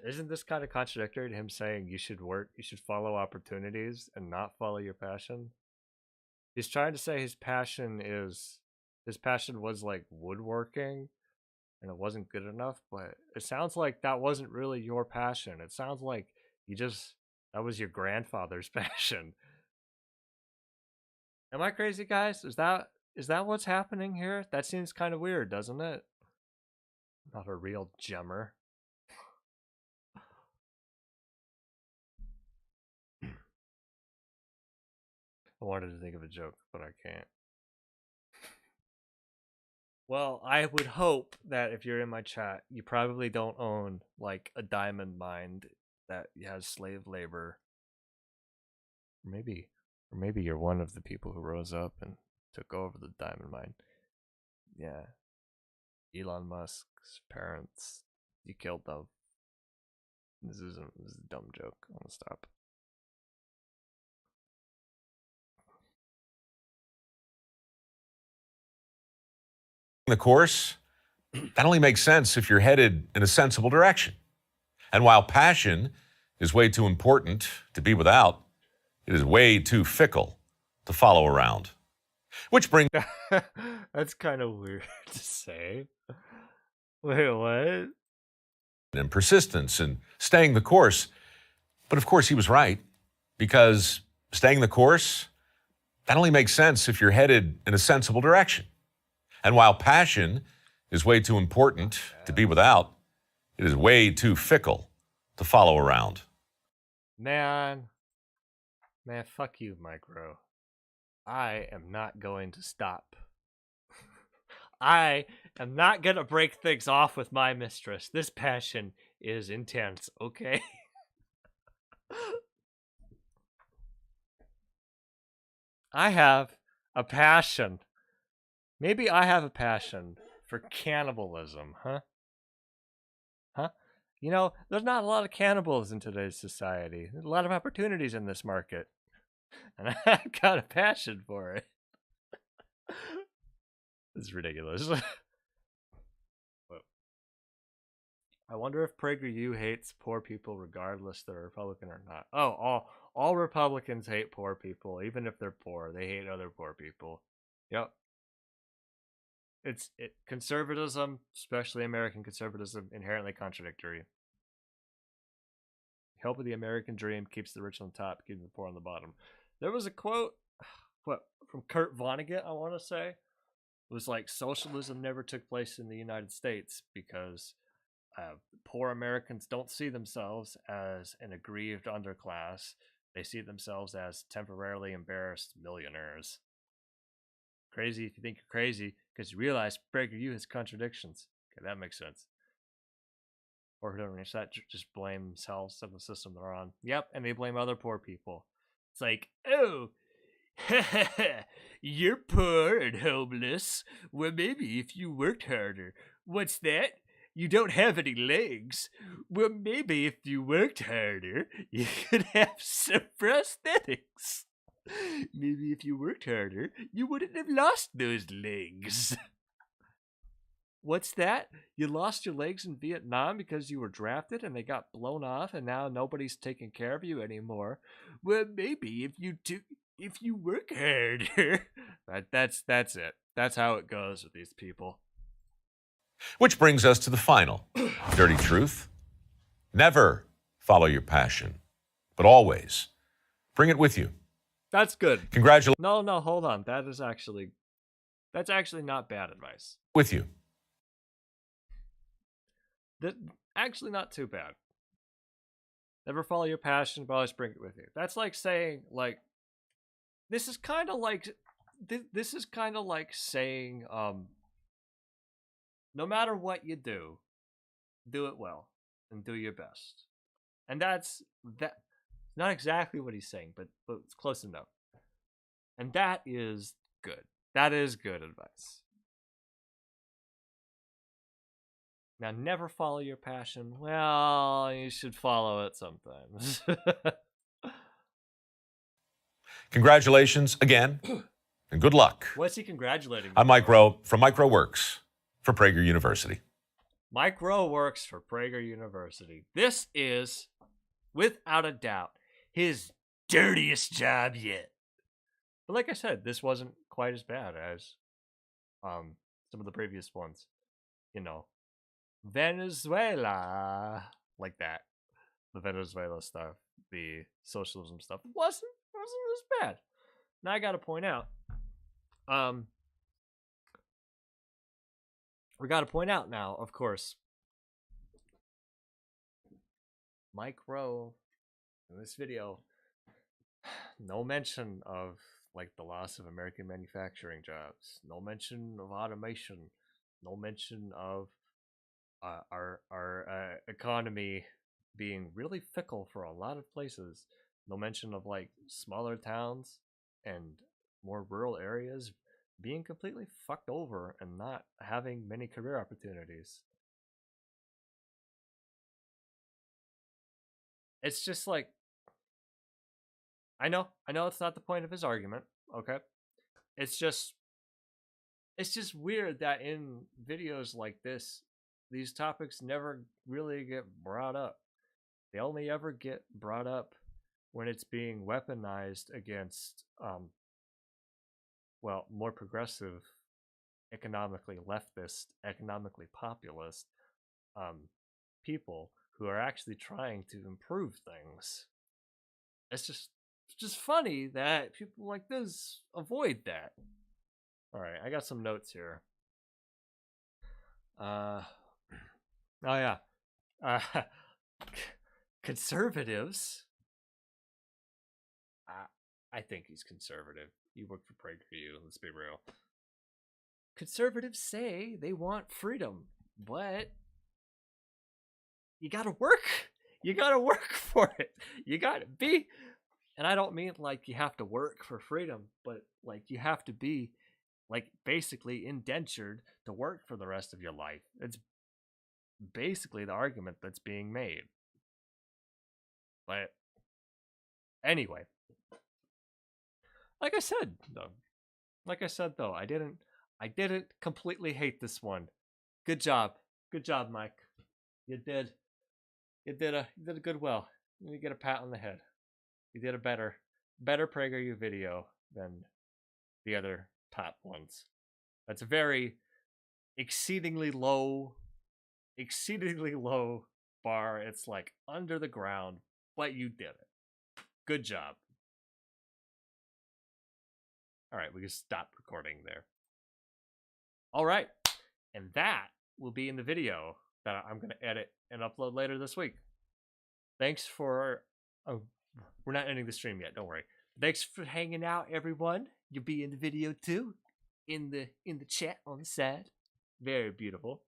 Isn't this kind of contradictory to him saying you should follow opportunities and not follow your passion? He's trying to say his passion was like woodworking and it wasn't good enough, but it sounds like that wasn't really your passion. It sounds like that was your grandfather's passion. Am I crazy, guys? Is that what's happening here? That seems kind of weird, doesn't it? Not a real gemmer. I wanted to think of a joke, but I can't. Well, I would hope that if you're in my chat, you probably don't own like a diamond mine that has slave labor. Or maybe you're one of the people who rose up and took over the diamond mine. Yeah. Elon Musk's parents, you killed them. This is a dumb joke. I'm gonna stop. The course, that only makes sense if you're headed in a sensible direction. And while passion is way too important to be without, it is way too fickle to follow around. Which brings That's kind of weird to say. Wait, what? and persistence and staying the course. But of course, he was right, because staying the course, that only makes sense if you're headed in a sensible direction. And while passion is way too important to be without, it is way too fickle to follow around. Man, fuck you, Mike Rowe. I am not going to stop. I am not going to break things off with my mistress. This passion is intense, okay? I have a passion. Maybe I have a passion for cannibalism, huh? Huh? You know, there's not a lot of cannibals in today's society. There's a lot of opportunities in this market. And I've got a passion for it. It's ridiculous. I wonder if PragerU hates poor people regardless they're Republican or not. Oh, all Republicans hate poor people, even if they're poor. They hate other poor people. Yep. Conservatism, especially American conservatism, inherently contradictory. Help of the American dream keeps the rich on top, keeping the poor on the bottom. There was a quote, from Kurt Vonnegut, I want to say. It was like, socialism never took place in the United States because poor Americans don't see themselves as an aggrieved underclass. They see themselves as temporarily embarrassed millionaires. Crazy if you think you're crazy, because you realize PragerU has contradictions. Okay, that makes sense. Or whoever that just blame themselves of the system they're on. Yep, and they blame other poor people. It's like, oh, you're poor and homeless. Well, maybe if you worked harder. What's that? You don't have any legs. Well, maybe if you worked harder, you could have some prosthetics. Maybe if you worked harder, you wouldn't have lost those legs. What's that? You lost your legs in Vietnam because you were drafted and they got blown off and now nobody's taking care of you anymore. Well, maybe if you work harder. That's it. That's how it goes with these people. Which brings us to the final dirty truth. Never follow your passion, but always bring it with you. That's good. Congratulations. No, hold on. That's actually not bad advice. With you. Actually not too bad. Never follow your passion, but always bring it with you. That's like saying, like, this is kind of like saying, no matter what you do it well and do your best. And that's not exactly what he's saying, but it's close enough. And that is good. That is good advice. Now, never follow your passion. Well, you should follow it sometimes. Congratulations again, and good luck. What's he congratulating me I'm Mike for? Rowe from Mike Rowe Works for Prager University. Mike Rowe works for Prager University. This is, without a doubt, his dirtiest job yet. But like I said, this wasn't quite as bad as some of the previous ones. You know, Venezuela, like that. The Venezuela stuff, the socialism stuff wasn't as bad. Now I gotta point out, we gotta point out now, of course, Mike Rowe in this video, no mention of like the loss of American manufacturing jobs, no mention of automation, no mention of our economy being really fickle for a lot of places. No mention of like smaller towns and more rural areas being completely fucked over and not having many career opportunities. it's just like, I know it's not the point of his argument, okay? It's just weird that in videos like this, these topics never really get brought up. They only ever get brought up when it's being weaponized against well, more progressive, economically leftist, economically populist people who are actually trying to improve things. It's just funny that people like this avoid that. All right, I got some notes here. Oh yeah, uh, conservatives. I think he's conservative. You work for PragerU. Let's be real. Conservatives say they want freedom, but you gotta work. You gotta work for it. You gotta be. And I don't mean like you have to work for freedom, but like you have to be like basically indentured to work for the rest of your life. It's basically the argument that's being made. But anyway, like I said though, I didn't completely hate this one. Good job, Mike. You did a good well. You get a pat on the head. You did a better PragerU video than the other top ones. That's a very exceedingly low bar. It's like under the ground, but you did it. Good job. All right, we can stop recording there. All right, and that will be in the video that I'm going to edit and upload later this week. Thanks for... Oh, we're not ending the stream yet, don't worry. Thanks for hanging out, everyone. You'll be in the video too, in the chat on the side. Very beautiful.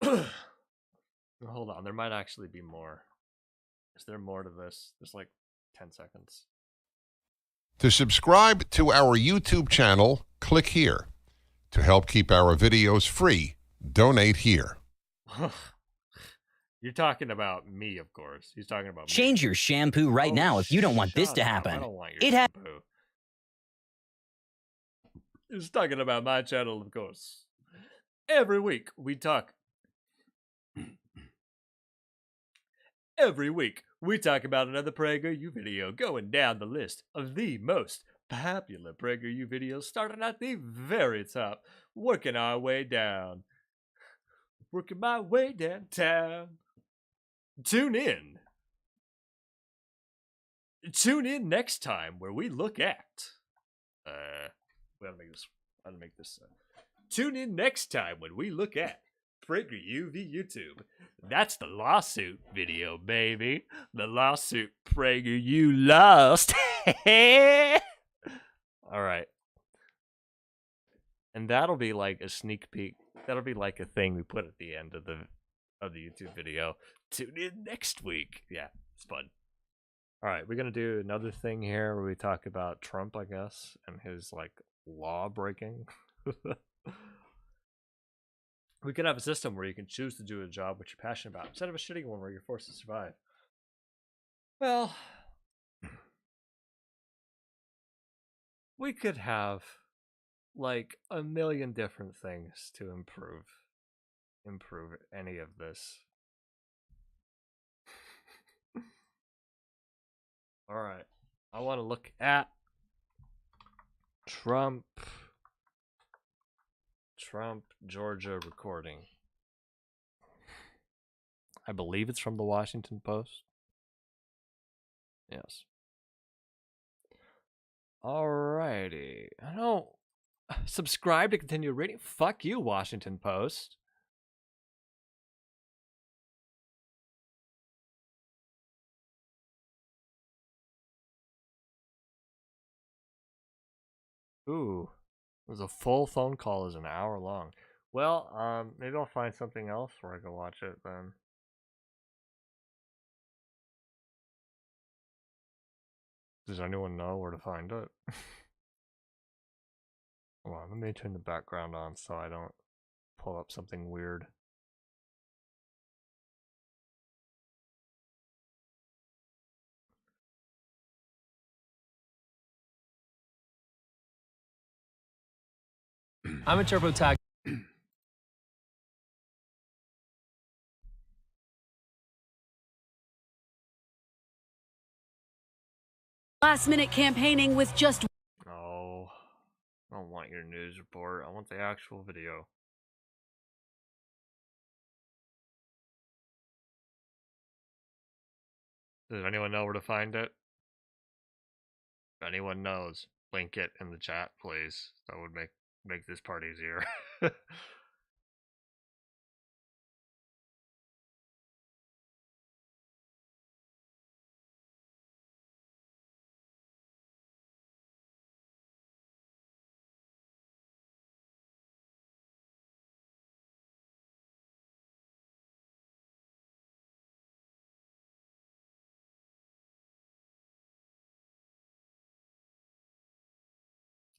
Hold on, there might actually be more. Is there more to this? There's like 10 seconds. To subscribe to our YouTube channel, click here. To help keep our videos free, donate here. You're talking about me, of course. He's talking about Change me. your shampoo right now if you don't want this to happen. I don't want your shampoo. He's talking about my channel, of course. Every week we talk. Every week we talk about another PragerU video, going down the list of the most popular PragerU videos, starting at the very top, working our way down. Working my way downtown. Tune in. Tune in next time where we look at. We gotta make this. Tune in next time when we look at PragerU v YouTube. That's the lawsuit video, baby. The lawsuit PragerU lost. All right. And that'll be like a sneak peek. That'll be like a thing we put at the end of the YouTube video. Tune in next week. Yeah, it's fun. All right, we're gonna do another thing here where we talk about Trump, I guess, and his like law breaking. We could have a system where you can choose to do a job which you're passionate about instead of a shitty one where you're forced to survive. Well, we could have like a million different things to improve any of this. All right, I want to look at Trump Georgia recording. I believe it's from the Washington Post. Yes. Alrighty. I don't subscribe to continue reading. Fuck you, Washington Post. Ooh. It was a full phone call, is an hour long. Well, maybe I'll find something else where I can watch it then. Does anyone know where to find it? Hold on, let me turn the background on so I don't pull up something weird. I'm a TurboTax. Last-minute campaigning with just... No, I don't want your news report. I want the actual video. Does anyone know where to find it? If anyone knows, link it in the chat, please. That would make this part easier.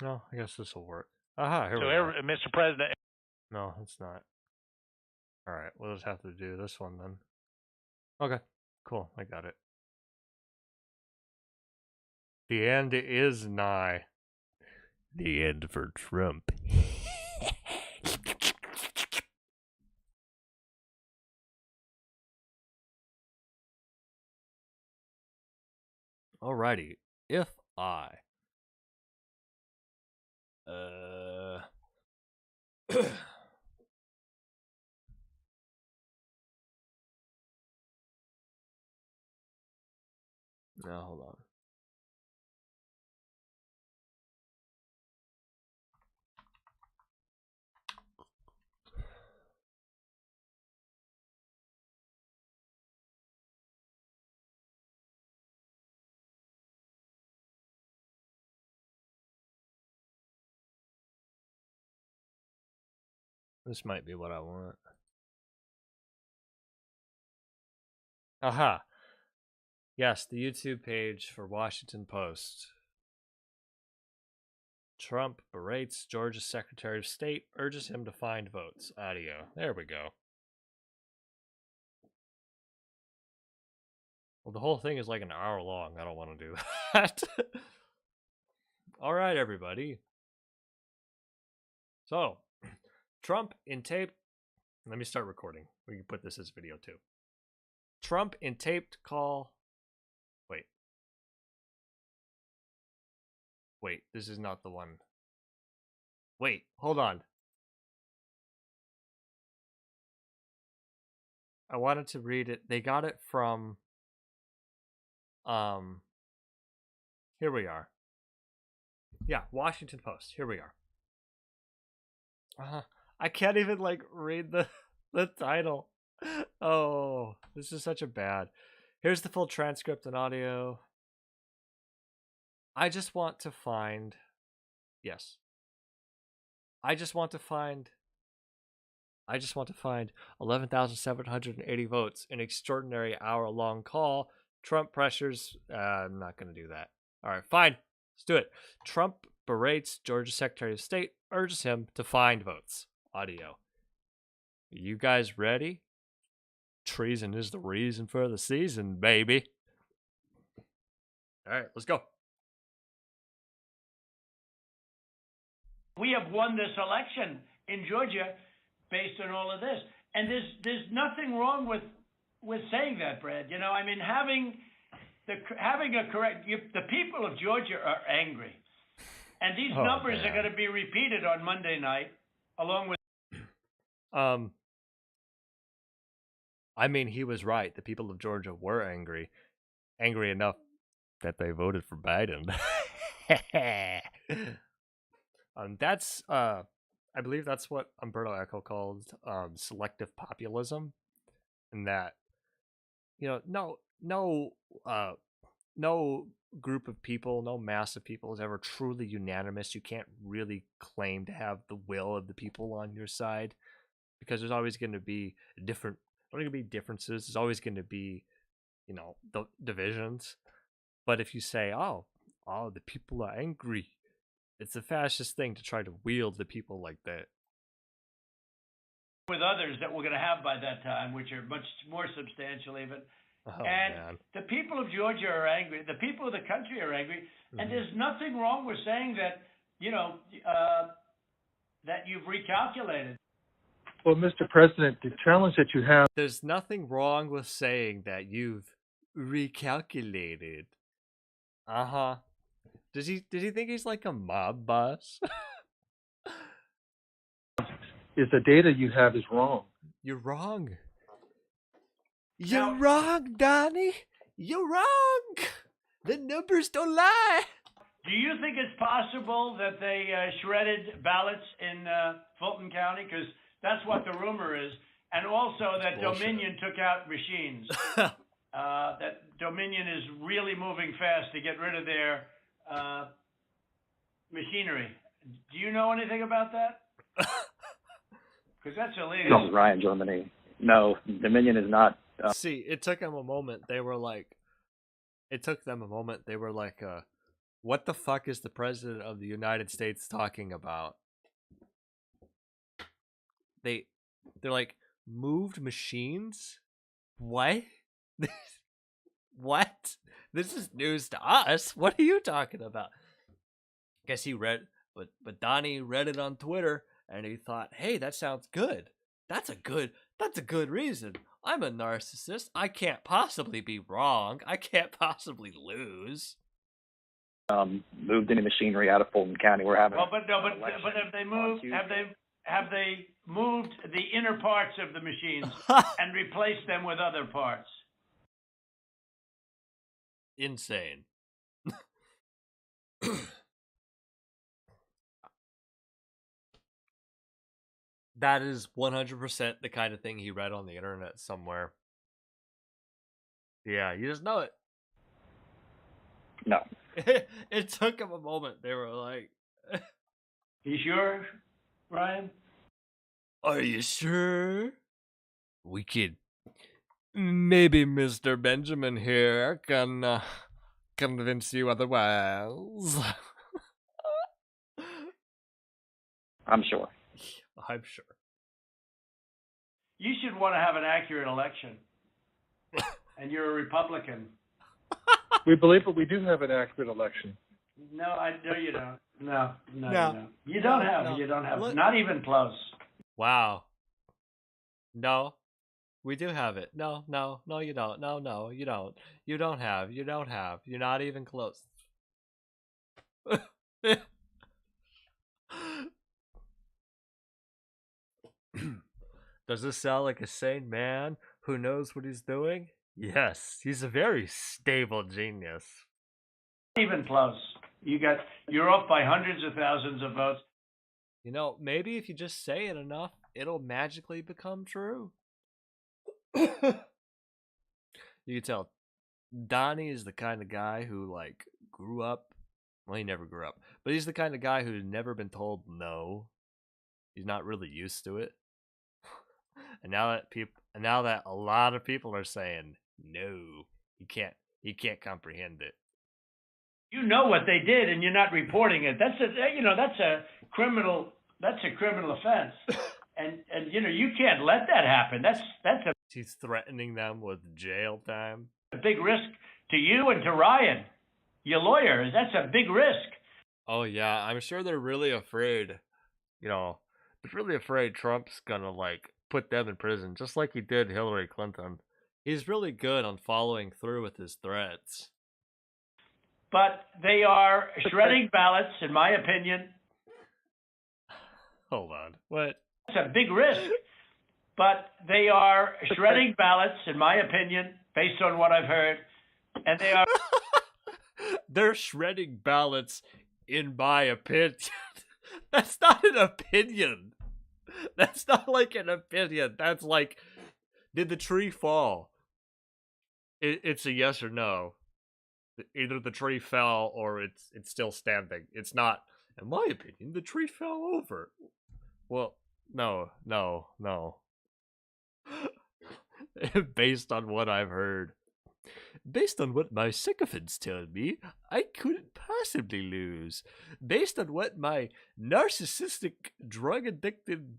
No, I guess this will work. Aha, here we go. Mr. President. No, it's not. Alright, we'll just have to do this one then. Okay, cool, I got it. The end is nigh. The end for Trump. Alrighty, if I now hold on. This might be what I want. Aha. Yes, the YouTube page for Washington Post. Trump berates Georgia's Secretary of State, urges him to find votes. Audio. There we go. Well, the whole thing is like an hour long. I don't want to do that. All right, everybody. So, Trump in tape. Let me start recording. We can put this as video too. Trump in taped call. Wait, this is not the one. Wait, hold on. I wanted to read it. They got it from here we are. Yeah, Washington Post. Here we are. I can't even like read the title. Oh, this is such a bad. Here's the full transcript and audio. I just want to find 11,780 votes in extraordinary hour-long call. Trump pressures. I'm not going to do that. All right, fine. Let's do it. Trump berates Georgia Secretary of State, urges him to find votes. Audio. You guys ready? Treason is the reason for the season, baby. All right, let's go. We have won this election in Georgia based on all of this. And there's nothing wrong with saying that, Brad. You know, I mean, having a correct... the people of Georgia are angry. And these numbers are going to be repeated on Monday night, along with... I mean, he was right. The people of Georgia were angry. Angry enough that they voted for Biden. That's I believe that's what Umberto Eco called selective populism, and that, you know, no group of people, no mass of people is ever truly unanimous. You can't really claim to have the will of the people on your side, because there's always going to be differences. There's always going to be, you know, the divisions. But if you say, oh, the people are angry, it's a fascist thing to try to wield the people like that. With others that we're going to have by that time, which are much more substantial even. Man. The people of Georgia are angry. The people of the country are angry. Mm-hmm. And there's nothing wrong with saying that, you know, that you've recalculated. Well, Mr. President, the challenge that you have. There's nothing wrong with saying that you've recalculated. Uh-huh. Does he think he's like a mob boss? Is the data you have is wrong. You're wrong. You're wrong, Donnie. You're wrong. The numbers don't lie. Do you think it's possible that they shredded ballots in Fulton County? Because that's what the rumor is. And also that Dominion took out machines. That Dominion is really moving fast to get rid of their machinery. Do you know anything about that? Because that's illegal. This is Ryan, Germany. No, Dominion is not. See, it took them a moment. They were like, what the fuck is the president of the United States talking about? They're like, moved machines? What? What? This is news to us. What are you talking about? Guess he read, but Donnie read it on Twitter and he thought, hey, that sounds good. That's a good reason. I'm a narcissist. I can't possibly be wrong. I can't possibly lose. Moved any machinery out of Fulton County. We're having. Well, but have they moved? Have they moved the inner parts of the machines and replaced them with other parts? Insane. That is 100% the kind of thing he read on the internet somewhere. Yeah, you just know it. No. It took him a moment. They were like, You sure, Ryan? are you sure? We could... Maybe Mr. Benjamin here can convince you otherwise. I'm sure. I'm sure. You should want to have an accurate election. And you're a Republican. We believe that we do have an accurate election. No, I know you don't. No. You don't have. You don't have. Not even close. Wow. No. We do have it. No, you don't. No, you don't. You don't have. You're not even close. Does this sound like a sane man who knows what he's doing? Yes, he's a very stable genius. Not even close. You're off by hundreds of thousands of votes. You know, maybe if you just say it enough, it'll magically become true. You can tell Donnie is the kind of guy who like grew up. Well, he never grew up, but he's the kind of guy who's never been told no. He's not really used to it. And now that a lot of people are saying no, he can't comprehend it. You know what they did, and you're not reporting it. That's a criminal offense, and you can't let that happen. That's a He's threatening them with jail time. big risk to you and to Ryan, your lawyer. That's a big risk. Oh yeah, I'm sure they're really afraid. They're really afraid Trump's gonna like put them in prison, just like he did Hillary Clinton. He's really good on following through with his threats. But they are shredding ballots, in my opinion. Hold on. What? That's a big risk. But they are shredding ballots, in my opinion, based on what I've heard. And they are... They're shredding ballots, in my opinion. That's not an opinion. That's not like an opinion. That's like, did the tree fall? It's a yes or no. Either the tree fell or it's still standing. It's not, in my opinion, the tree fell over. Well, no. Based on what I've heard. Based on what my sycophants tell me, I couldn't possibly lose. Based on what my narcissistic, drug-addicted...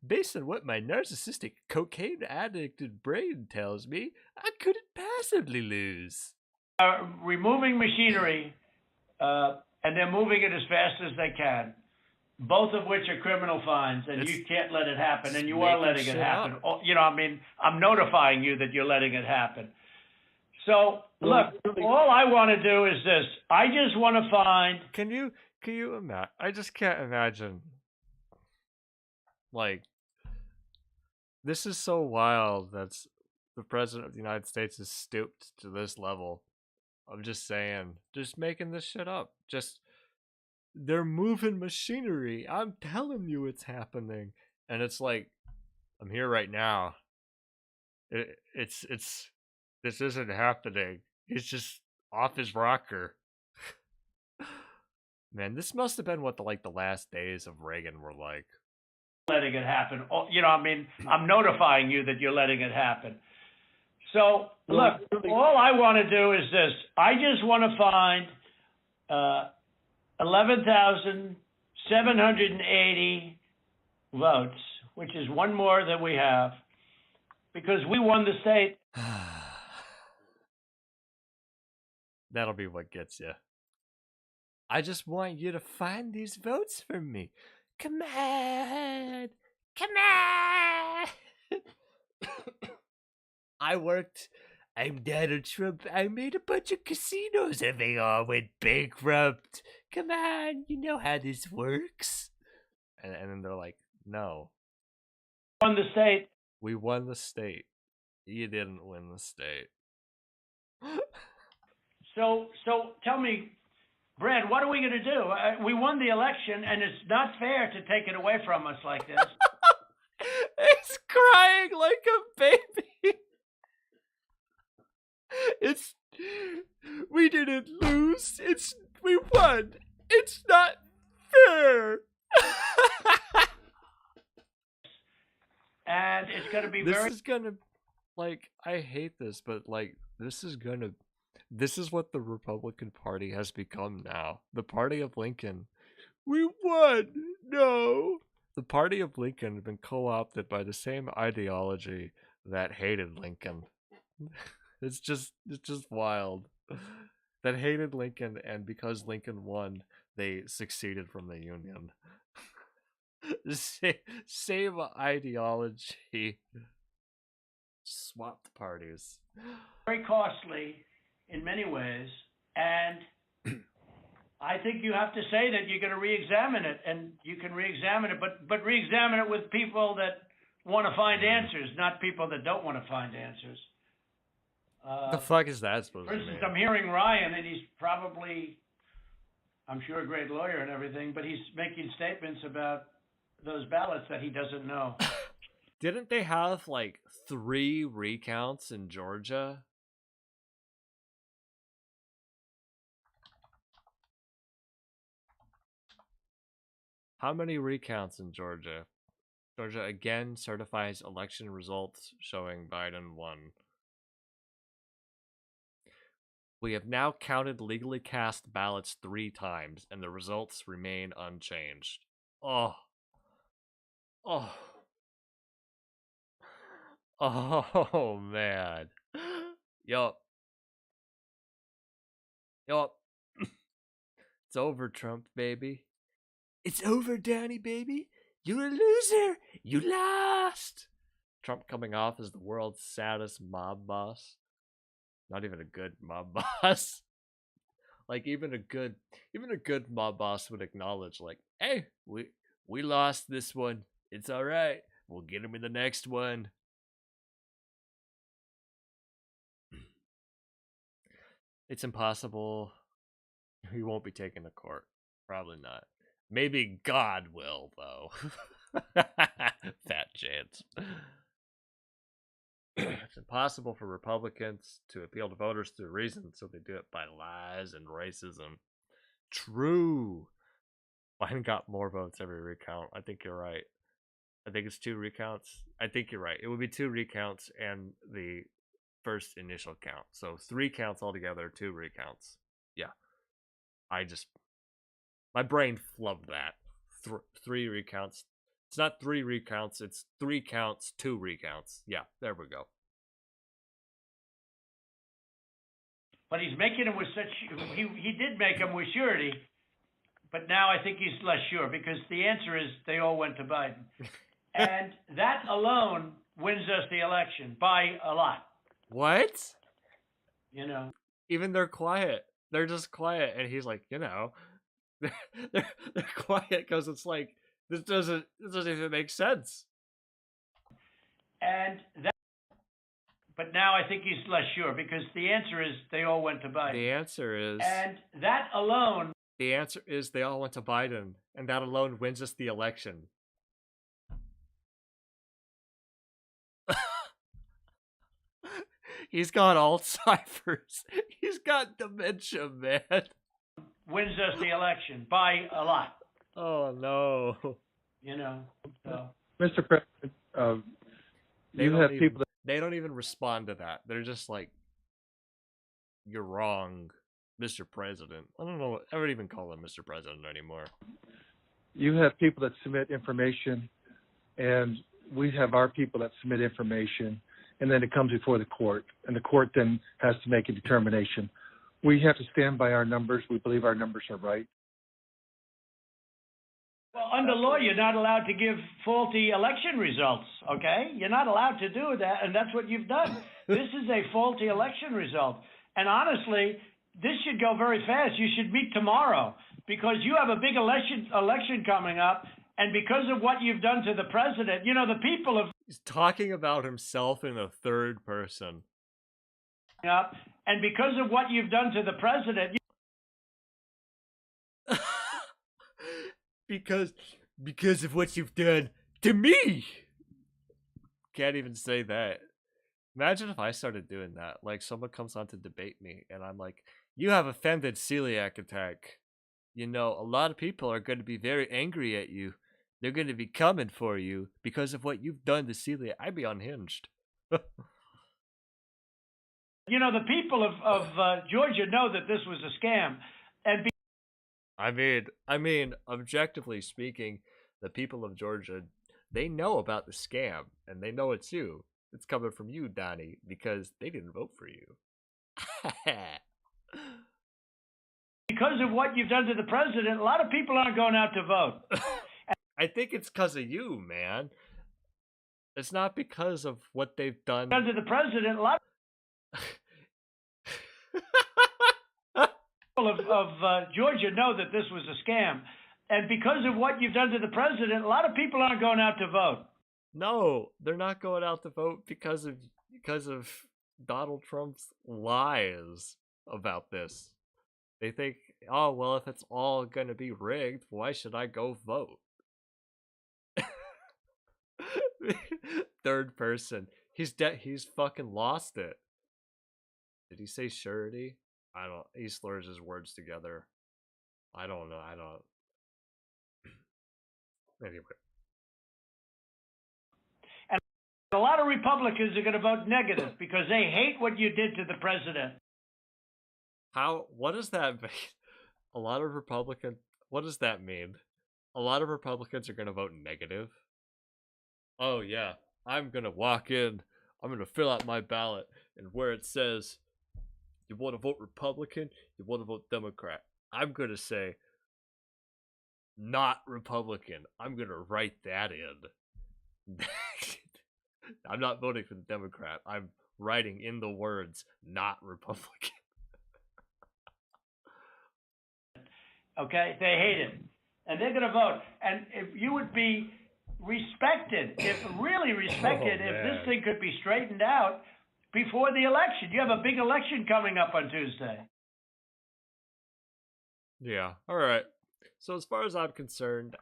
Based on what my narcissistic, cocaine-addicted brain tells me, I couldn't possibly lose. Removing machinery and they're moving it as fast as they can, both of which are criminal fines, and you can't let it happen, and you are letting it happen. You know, I mean, I'm notifying you that you're letting it happen. So, look, all I want to do is this. I just want to find... Can you imagine? I just can't imagine. Like, this is so wild that the President of the United States is stooped to this level. I'm just saying, just making this shit up. Just, they're moving machinery. I'm telling you it's happening. And it's like, I'm here right now. It's this isn't happening. He's just off his rocker. Man, this must have been what the last days of Reagan were like. Letting it happen. You know, I mean, I'm notifying you that you're letting it happen. So, look, all I want to do is this. I just want to find 11,780 votes, which is one more than we have, because we won the state. That'll be what gets you. I just want you to find these votes for me. Come on. Come on. I'm Donald Trump. I made a bunch of casinos and they all went bankrupt. Come on, you know how this works. And then they're like, no. Won the state. We won the state. You didn't win the state. So tell me, Brad, what are we going to do? We won the election, and it's not fair to take it away from us like this. He's crying like a baby. We didn't lose. We won. It's not fair. And it's going to be I hate this, but this is what the Republican Party has become now. The party of Lincoln. We won. No. The party of Lincoln had been co-opted by the same ideology that hated Lincoln. It's just wild. That hated Lincoln, and because Lincoln won, they succeeded from the Union. Same ideology. Swapped parties. Very costly in many ways, and I think you have to say that you're going to re-examine it, and you can re-examine it, but re-examine it with people that want to find answers, not people that don't want to find answers. The fuck is that supposed for to instance, mean? I'm hearing Ryan, and he's probably, I'm sure, a great lawyer and everything, but he's making statements about those ballots that he doesn't know. Didn't they have 3 recounts in Georgia? How many recounts in Georgia? Georgia again certifies election results showing Biden won. We have now counted legally cast ballots 3 times, and the results remain unchanged. Oh, man. Yup. It's over, Trump, baby. It's over, Danny, baby. You're a loser. You lost. Trump coming off as the world's saddest mob boss. Not even a good mob boss. Even a good mob boss would acknowledge, hey, we lost this one. It's all right. We'll get him in the next one. It's impossible. He won't be taken to court. Probably not. Maybe God will, though. Fat chance. It's impossible for Republicans to appeal to voters through reason, so they do it by lies and racism. True. Biden got more votes every recount. I think you're right. I think it's 2 recounts. I think you're right. It would be 2 recounts and the first initial count. So 3 counts altogether, 2 recounts. Yeah. My brain flubbed that. 3 recounts. It's not 3 recounts, it's 3 counts, 2 recounts. Yeah, there we go. But he's making them with such, he did make them with surety, But now I think he's less sure because the answer is they all went to Biden. And that alone wins us the election by a lot. What? You know. Even they're quiet. They're just quiet. And he's like, they're quiet because it's like, this doesn't even make sense. And that, but now I think he's less sure because the answer is they all went to Biden. The answer is... And that alone... The answer is they all went to Biden, and that alone wins us the election. He's got Alzheimer's. He's got dementia, man. Wins us the election by a lot. Oh, no. You know, so... Mr. President, you have people that... They don't even respond to that. They're just like, you're wrong, Mr. President. I don't know. I don't even call him Mr. President anymore. You have people that submit information, and we have our people that submit information, and then it comes before the court, and the court then has to make a determination. We have to stand by our numbers. We believe our numbers are right. Well, under law, you're not allowed to give faulty election results, okay? You're not allowed to do that, and that's what you've done. This is a faulty election result. And honestly, this should go very fast. You should meet tomorrow because you have a big election coming up, and because of what you've done to the president, you know, the people have... He's talking about himself in the third person. Up, and because of what you've done to the president... Because of what you've done to me. Can't even say that. Imagine if I started doing that. Like, someone comes on to debate me, and I'm like, you have offended celiac attack. You know, a lot of people are going to be very angry at you. They're going to be coming for you because of what you've done to celiac. I'd be unhinged. You know, the people of Georgia know that this was a scam. And I mean, objectively speaking, the people of Georgia, they know about the scam, and they know it's you. It's coming from you, Donnie, because they didn't vote for you. Because of what you've done to the president, a lot of people aren't going out to vote. I think it's because of you, man. It's not because of what they've done. Done to the president, a lot of Georgia know that this was a scam. And because of what you've done to the president, a lot of people aren't going out to vote. No, they're not going out to vote because of Donald Trump's lies about this. They think, oh, well, if it's all going to be rigged, why should I go vote? Third person. He's fucking lost it. Did he say surety? He slurs his words together. I don't know. Anyway. And a lot of Republicans are going to vote negative because they hate what you did to the president. What does that mean? A lot of Republicans, what does that mean? A lot of Republicans are going to vote negative? Oh yeah, I'm going to walk in, I'm going to fill out my ballot, and where it says, you want to vote Republican, you want to vote Democrat, I'm going to say, not Republican. I'm going to write that in. I'm not voting for the Democrat. I'm writing in the words, not Republican. Okay, they hate it. And they're going to vote. And if you would be respected, really respected, if this thing could be straightened out before the election. You have a big election coming up on Tuesday. Yeah, all right. So as far as I'm concerned,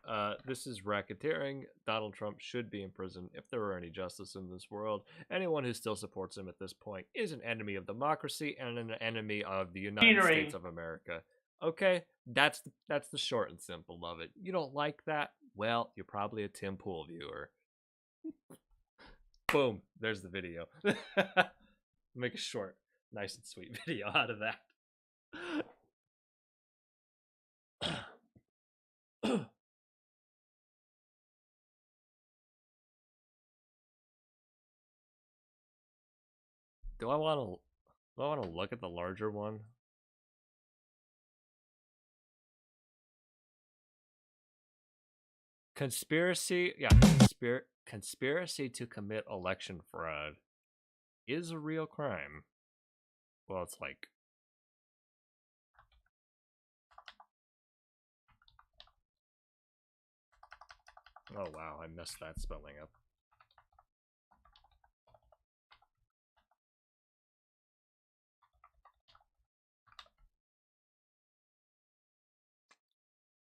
this is racketeering. Donald Trump should be in prison if there were any justice in this world. Anyone who still supports him at this point is an enemy of democracy and an enemy of the United States of America. Okay, that's the short and simple of it. You don't like that? Well, you're probably a Tim Pool viewer. Boom, there's the video. Make a short, nice and sweet video out of that. Do I want to look at the larger one? conspiracy, conspiracy to commit election fraud is a real crime. Well, it's like, oh wow, I messed that spelling up.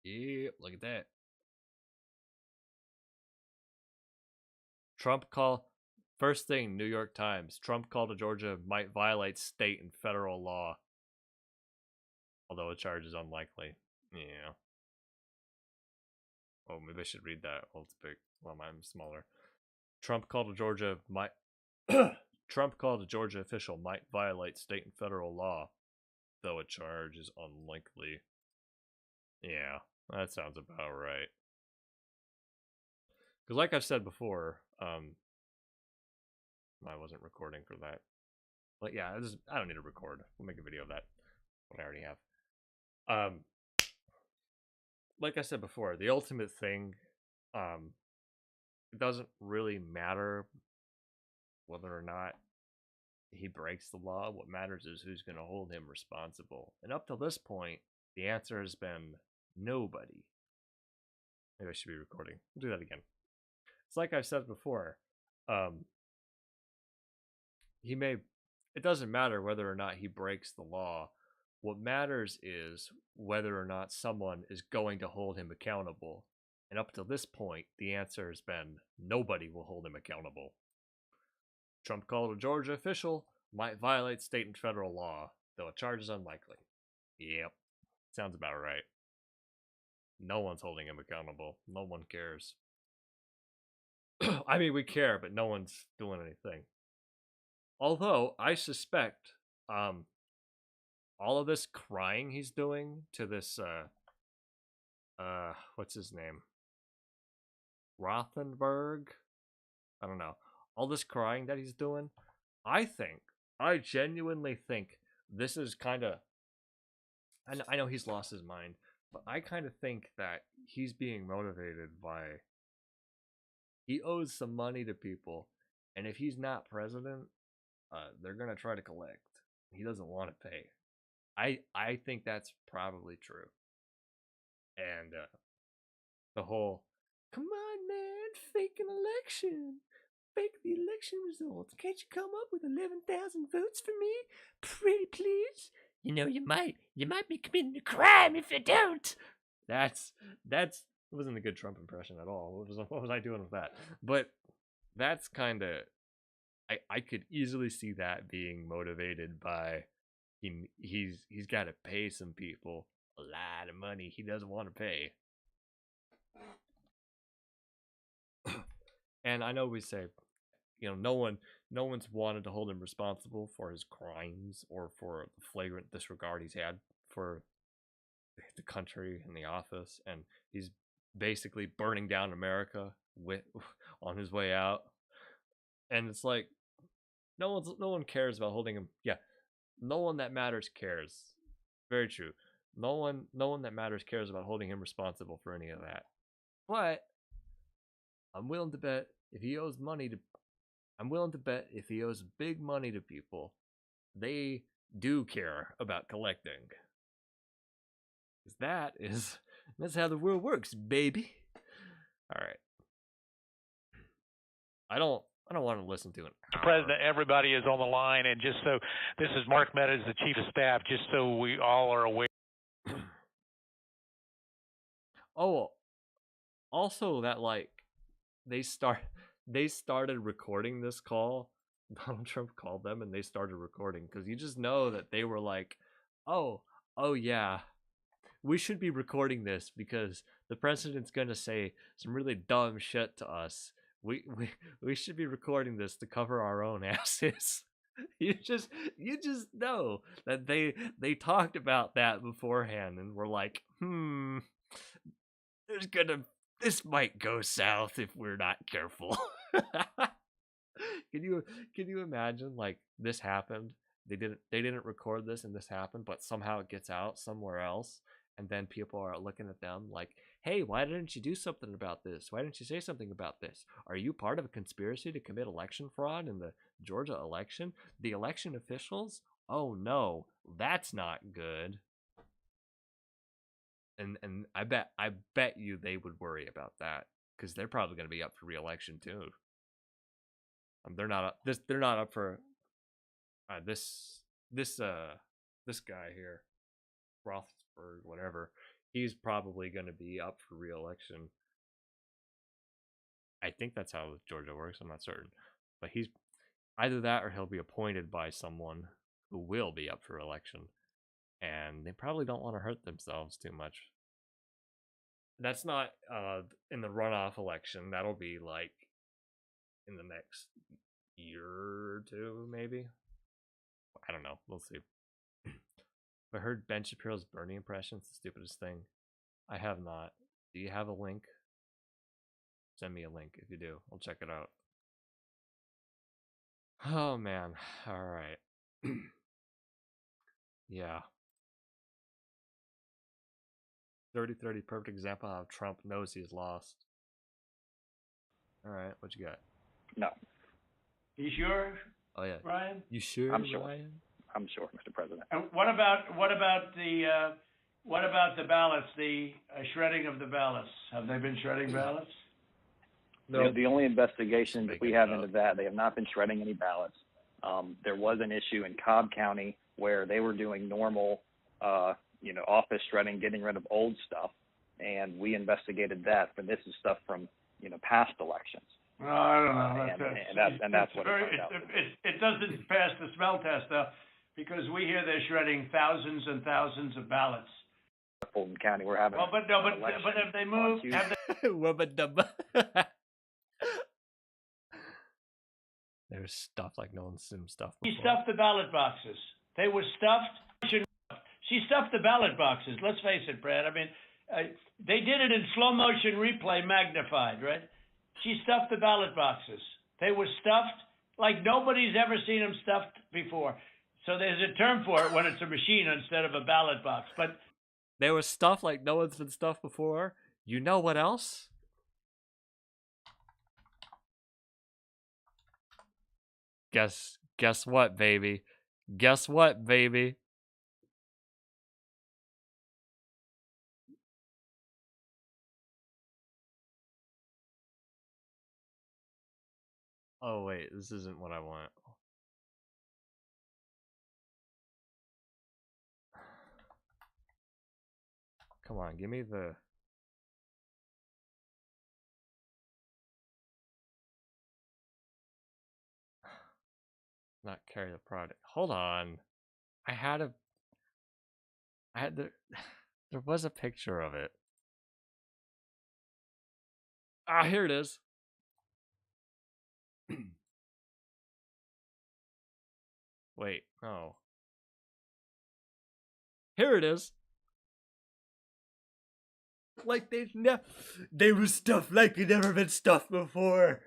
Yep, look at that. Trump call, first thing, New York Times. Trump call to Georgia might violate state and federal law. Although a charge is unlikely. Yeah. Oh, maybe I should read that. Well, it's big. Well, mine's smaller. Trump call to Georgia might Trump call to Georgia official might violate state and federal law, though a charge is unlikely. Yeah, that sounds about right. Because like I've said before, I wasn't recording for that. But yeah, I don't need to record. We'll make a video of that. What I already have. Like I said before, the ultimate thing, it doesn't really matter whether or not he breaks the law. What matters is who's going to hold him responsible. And up till this point, the answer has been nobody. Maybe I should be recording. We'll do that again. It's like I've said before. It doesn't matter whether or not he breaks the law. What matters is whether or not someone is going to hold him accountable. And up to this point, the answer has been nobody will hold him accountable. Trump called a Georgia official might violate state and federal law, though a charge is unlikely. Yep, sounds about right. No one's holding him accountable. No one cares. I mean, we care, but no one's doing anything. Although, I suspect, all of this crying he's doing to this, what's his name? Rothenberg? I don't know. All this crying that he's doing, I genuinely think this is kind of, I know he's lost his mind, but I kind of think that he's being motivated by, he owes some money to people, and if he's not president, they're going to try to collect. He doesn't want to pay. I think that's probably true. And the whole, come on, man, fake an election. Fake the election results. Can't you come up with 11,000 votes for me? Pretty please. You know, you might be committing a crime if you don't. That wasn't a good Trump impression at all. What was I doing with that? But that's kind of, I could easily see that being motivated by he's got to pay some people a lot of money he doesn't want to pay. And I know we say, you know, no one's wanted to hold him responsible for his crimes or for the flagrant disregard he's had for the country and the office, and he's basically burning down America on his way out. And it's like no one cares about holding him. Yeah, no one that matters cares. Very true. No one that matters cares about holding him responsible for any of that. But I'm willing to bet if he owes big money to people, they do care about collecting. That's how the world works, baby. All right. I don't want to listen to it. President, everybody is on the line, and just so this is Mark Meadows, the Chief of Staff, just so we all are aware. Oh, also that like they started recording this call. Donald Trump called them and they started recording because you just know that they were like, oh yeah, we should be recording this because the president's gonna say some really dumb shit to us. We should be recording this to cover our own asses. You just know that they talked about that beforehand and were like, this might go south if we're not careful. Can you imagine like this happened? They didn't record this and this happened, but somehow it gets out somewhere else And then people are looking at them like, hey, why didn't you do something about this? Why didn't you say something about this? Are you part of a conspiracy to commit election fraud in the Georgia election? The election officials? Oh no, that's not good. And I bet you they would worry about that because they're probably going to be up for re-election too. They're not up for this guy here, Rothsberg, whatever. He's probably going to be up for re-election. I think that's how Georgia works. I'm not certain, but he's either that or he'll be appointed by someone who will be up for election, and they probably don't want to hurt themselves too much. That's not in the runoff election. That'll be like in the next year or two, maybe. I don't know. We'll see. I heard Ben Shapiro's Bernie impression's the stupidest thing. I have not. Do you have a link? Send me a link if you do. I'll check it out. Oh man. All right. Yeah. 30-30, perfect example of how Trump knows he's lost. All right, what you got? No. You sure? Oh yeah, Ryan? You sure? I'm sure. Ryan? I'm sure, Mr. President. And what about the ballots? The shredding of the ballots. Have they been shredding ballots? No. The only investigation that we have it up. into that, they have not been shredding any ballots. There was an issue in Cobb County where they were doing normal, office shredding, getting rid of old stuff, and we investigated that. But this is stuff from, past elections. No, I don't know. And that's what it doesn't pass the smell test, though, because we hear they're shredding thousands and thousands of ballots. Fulton County, we're having. Well, but have they moved? There's stuff like no one's seen stuff She before. stuffed the ballot boxes. They were stuffed. She stuffed the ballot boxes. Let's face it, Brad. I mean, they did it in slow motion replay, magnified, right? She stuffed the ballot boxes. They were stuffed like nobody's ever seen them stuffed before. So there's a term for it when it's a machine instead of a ballot box. But they were stuffed like no one's been stuffed before. You know what else? Guess what, baby? Guess what, baby? Oh wait, this isn't what I want. Come on, give me the... Not carry the product. Hold on. There was a picture of it. Ah, here it is. Wait, no. Here it is. Like they were stuffed like they'd never been stuffed before.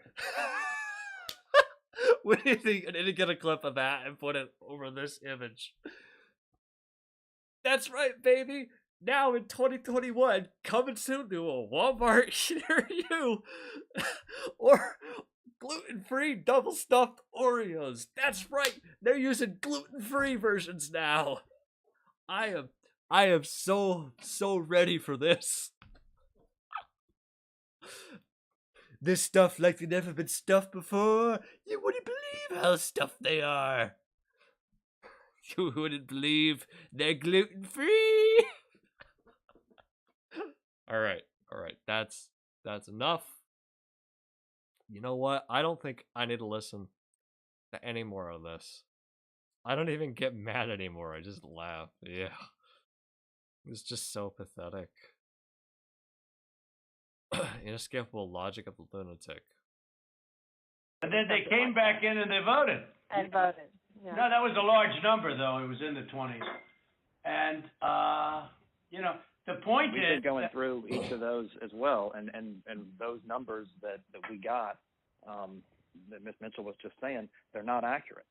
What do you think? I need to get a clip of that and put it over this image. That's right, baby. Now in 2021, coming soon to a Walmart near you, or gluten-free double stuffed Oreos. That's right. They're using gluten-free versions now. I am so ready for this. This stuff like they've never been stuffed before. You wouldn't believe how stuffed they are. You wouldn't believe they're gluten-free. All right. That's enough. You know what? I don't think I need to listen to any more of this. I don't even get mad anymore. I just laugh. Yeah. It's just so pathetic. Inescapable logic of the lunatic. And then they came back in and they voted. Yeah. No, that was a large number, though. It was in the 20s. And, the point We've been going through each of those as well, and those numbers that we got, that Ms. Mitchell was just saying, they're not accurate.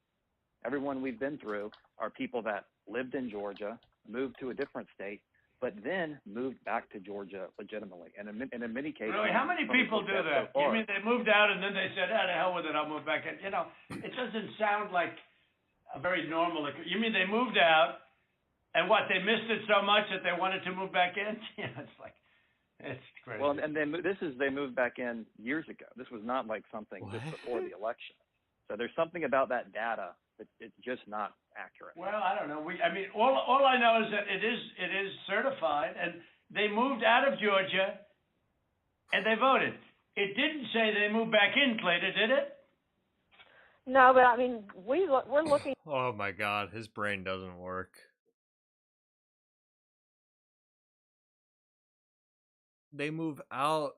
Everyone we've been through are people that lived in Georgia, moved to a different state, but then moved back to Georgia legitimately. And in many cases, Really, how many people do that? So You mean they moved out and then they said, "Ah, to hell with it, I'll move back in"? You know, it doesn't sound like a very normal. You mean they moved out and what? They missed it so much that they wanted to move back in? Yeah, it's like. It's crazy. Well, and they moved back in years ago. This was not like something just before the election. So there's something about that data that it's just not accurate. Well, I don't know. All I know is that it is certified, and they moved out of Georgia, and they voted. It didn't say they moved back in, Clayton, did it? No, but I mean, we're looking. Oh my God, his brain doesn't work. They move out.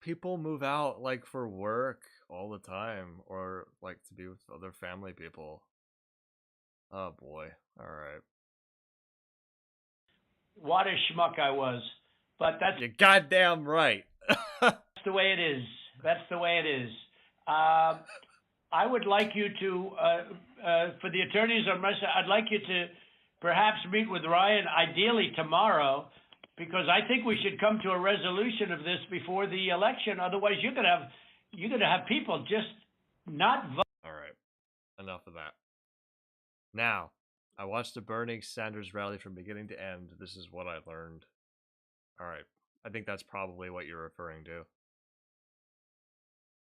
People move out like for work all the time, or like to be with other family people. Oh boy. All right. What a schmuck I was. But that's You're goddamn right. the way it is. That's the way it is. I would like you to, for the attorneys on my side, I'd like you to perhaps meet with Ryan, ideally tomorrow, because I think we should come to a resolution of this before the election. Otherwise, you're gonna have people just not vote. All right. Enough of that. Now, I watched the Bernie Sanders rally from beginning to end. This is what I learned. All right. I think that's probably what you're referring to.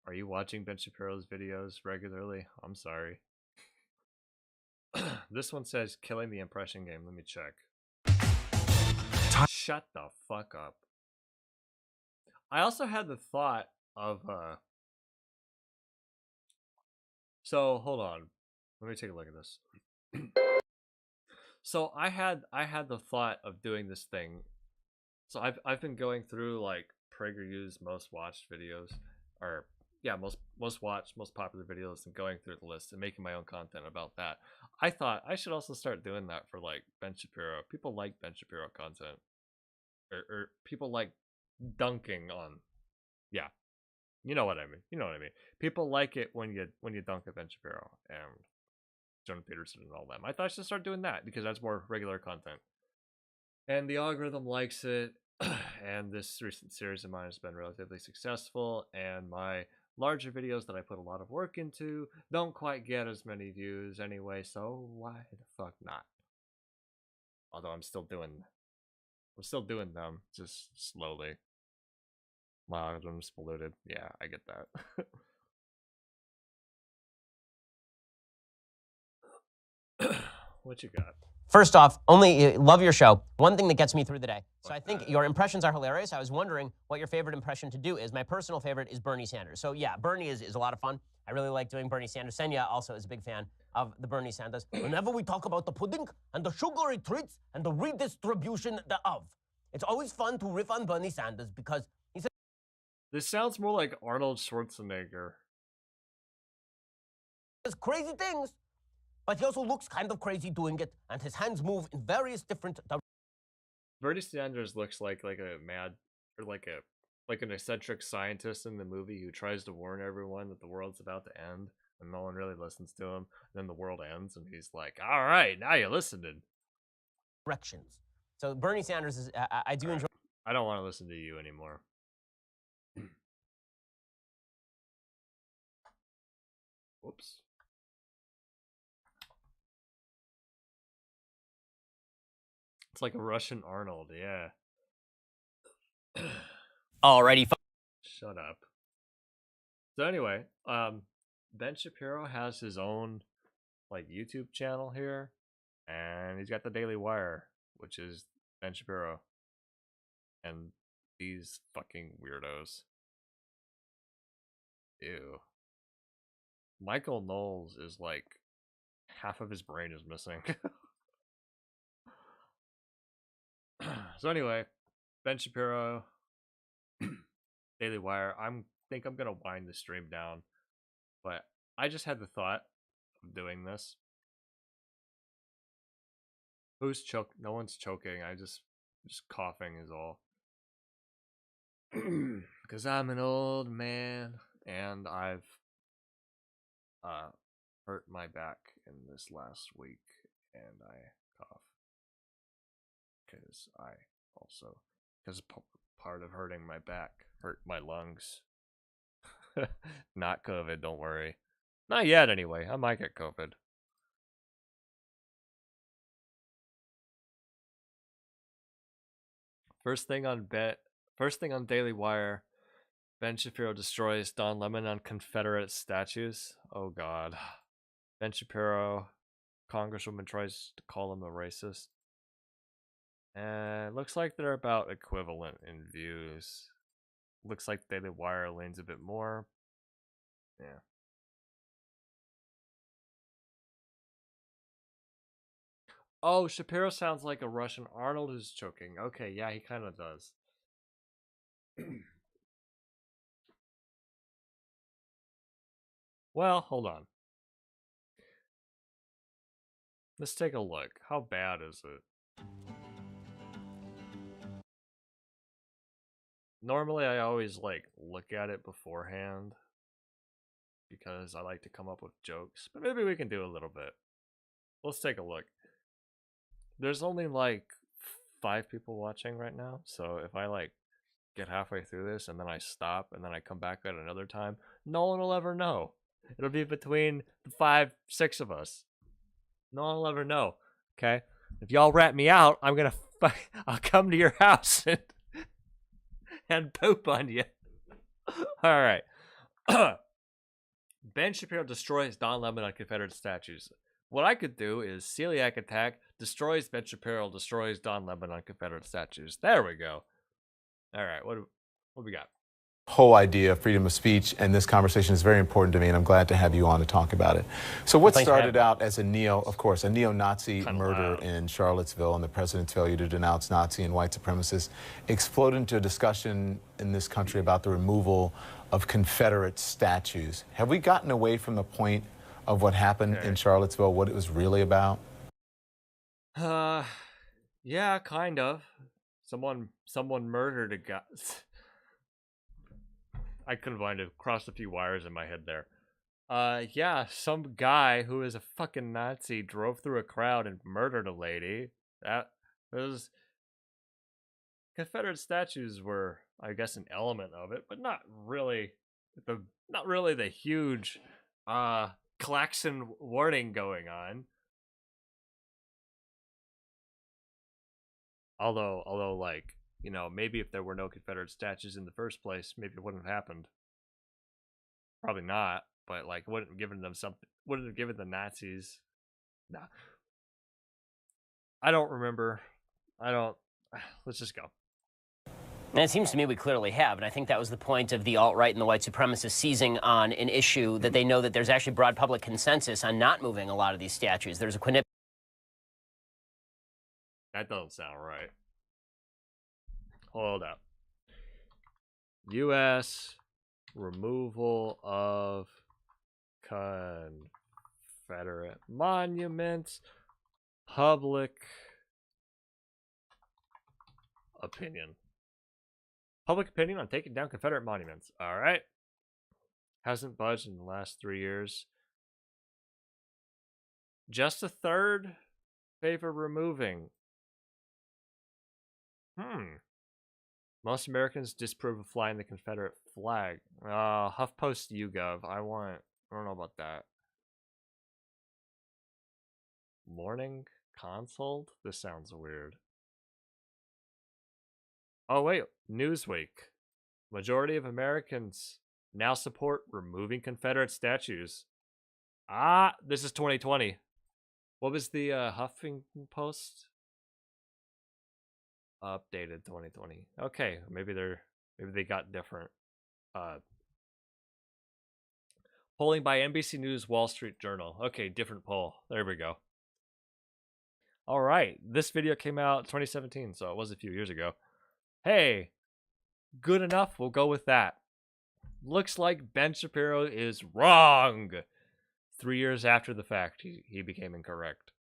Are you watching Ben Shapiro's videos regularly? I'm sorry. This one says killing the impression game. Let me check. Shut the fuck up. I also had the thought of so hold on. Let me take a look at this. So I had the thought of doing this thing. So I've been going through like PragerU's most watched videos, or yeah, most watched, most popular videos, and going through the list and making my own content about that. I thought I should also start doing that for like Ben Shapiro. People like Ben Shapiro content, or people like dunking on, yeah, you know what I mean. You know what I mean. People like it when you dunk at Ben Shapiro and Jonah Peterson and all them. I thought I should start doing that because that's more regular content, and the algorithm likes it. And this recent series of mine has been relatively successful, and my larger videos that I put a lot of work into don't quite get as many views anyway, so why the fuck not? Although I'm still doing them, just slowly. My algorithm's polluted. Yeah, I get that. What you got? First off, only love your show. One thing that gets me through the day. So I think your impressions are hilarious. I was wondering what your favorite impression to do is. My personal favorite is Bernie Sanders. So yeah, Bernie is a lot of fun. I really like doing Bernie Sanders. Senya also is a big fan of the Bernie Sanders. Whenever we talk about the pudding and the sugary treats and the redistribution thereof, it's always fun to riff on Bernie Sanders because he says this sounds more like Arnold Schwarzenegger. Crazy things, but he also looks kind of crazy doing it, and his hands move in various different directions. Bernie Sanders looks like a mad, or like an eccentric scientist in the movie who tries to warn everyone that the world's about to end, and no one really listens to him. And then the world ends, and he's like, "All right, now you're listening." Directions. So Bernie Sanders is. I do enjoy. I don't want to listen to you anymore. Whoops. It's like a Russian Arnold, yeah. Alrighty. Shut up. So anyway, Ben Shapiro has his own like YouTube channel here, and he's got the Daily Wire, which is Ben Shapiro, and these fucking weirdos. Ew. Michael Knowles is like half of his brain is missing. So anyway, Ben Shapiro, Daily Wire. Think I'm gonna wind the stream down, but I just had the thought of doing this. Who's choke? No one's choking. I just coughing is all. Because I'm an old man and I've hurt my back in this last week, and I cough. because part of hurting my back hurt my lungs. Not COVID, don't worry. Not yet, anyway. I might get COVID. First thing on Daily Wire. Ben Shapiro destroys Don Lemon on Confederate statues. Oh God. Ben Shapiro, Congresswoman, tries to call him a racist. And looks like they're about equivalent in views. Looks like Daily Wire leans a bit more. Yeah. Oh, Shapiro sounds like a Russian Arnold who's choking. Okay, yeah, he kind of does. Well, hold on. Let's take a look. How bad is it? Normally, I always, look at it beforehand because I like to come up with jokes, but maybe we can do a little bit. Let's take a look. There's only, 5 people watching right now, so if I, get halfway through this and then I stop and then I come back at another time, no one will ever know. It'll be between the 5, 6 of us. No one will ever know, okay? If y'all rat me out, I'll come to your house and poop on you. All right. Ben Shapiro destroys Don Lemon on Confederate statues. What I could do is celiac attack, destroys Ben Shapiro, destroys Don Lemon on Confederate statues. There we go. All right, what we got? Whole idea of freedom of speech, and this conversation is very important to me, and I'm glad to have you on to talk about it. So what started out as a neo-Nazi murder in Charlottesville and the president's failure to denounce Nazi and white supremacists exploded into a discussion in this country about the removal of Confederate statues. Have we gotten away from the point of what happened in Charlottesville, what it was really about? Yeah, kind of. Someone murdered a guy. I couldn't find it. Crossed a few wires in my head there. Yeah, some guy who is a fucking Nazi drove through a crowd and murdered a lady. Those Confederate statues were, I guess, an element of it, but not really the huge klaxon warning going on. Although, maybe if there were no Confederate statues in the first place, maybe it wouldn't have happened. Probably not, but wouldn't have given the Nazis. Nah. I don't remember. Let's just go. And it seems to me we clearly have, and I think that was the point of the alt-right and the white supremacists seizing on an issue that they know that there's actually broad public consensus on not moving a lot of these statues. There's a That doesn't sound right. Hold up. U.S. removal of Confederate monuments. Public opinion. Public opinion on taking down Confederate monuments. All right. Hasn't budged in the last 3 years. Just a third favor removing. Most Americans disapprove of flying the Confederate flag. HuffPost YouGov. I don't know about that. Morning consult? This sounds weird. Oh wait, Newsweek. Majority of Americans now support removing Confederate statues. This is 2020. What was the Huffington Post? Updated 2020. Okay, maybe they got different. Polling by NBC News, Wall Street Journal. Okay, different poll. There we go. All right, this video came out 2017, so it was a few years ago. Hey, good enough. We'll go with that. Looks like Ben Shapiro is wrong. 3 years after the fact, he became incorrect.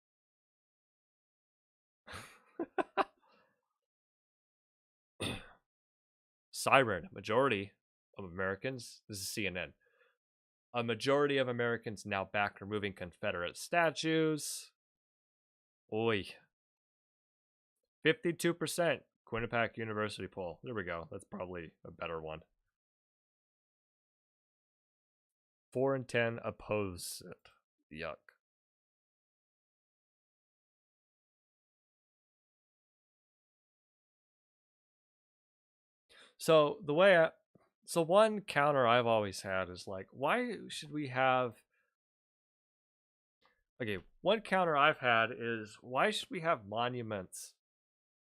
Siren, majority of Americans, this is CNN, a majority of Americans now back removing Confederate statues. Oi. 52% Quinnipiac University poll. There we go. That's probably a better one. 4 in 10 oppose it. Yuck. So one counter I've always had is like, why should we have? Okay, one counter I've had is, why should we have monuments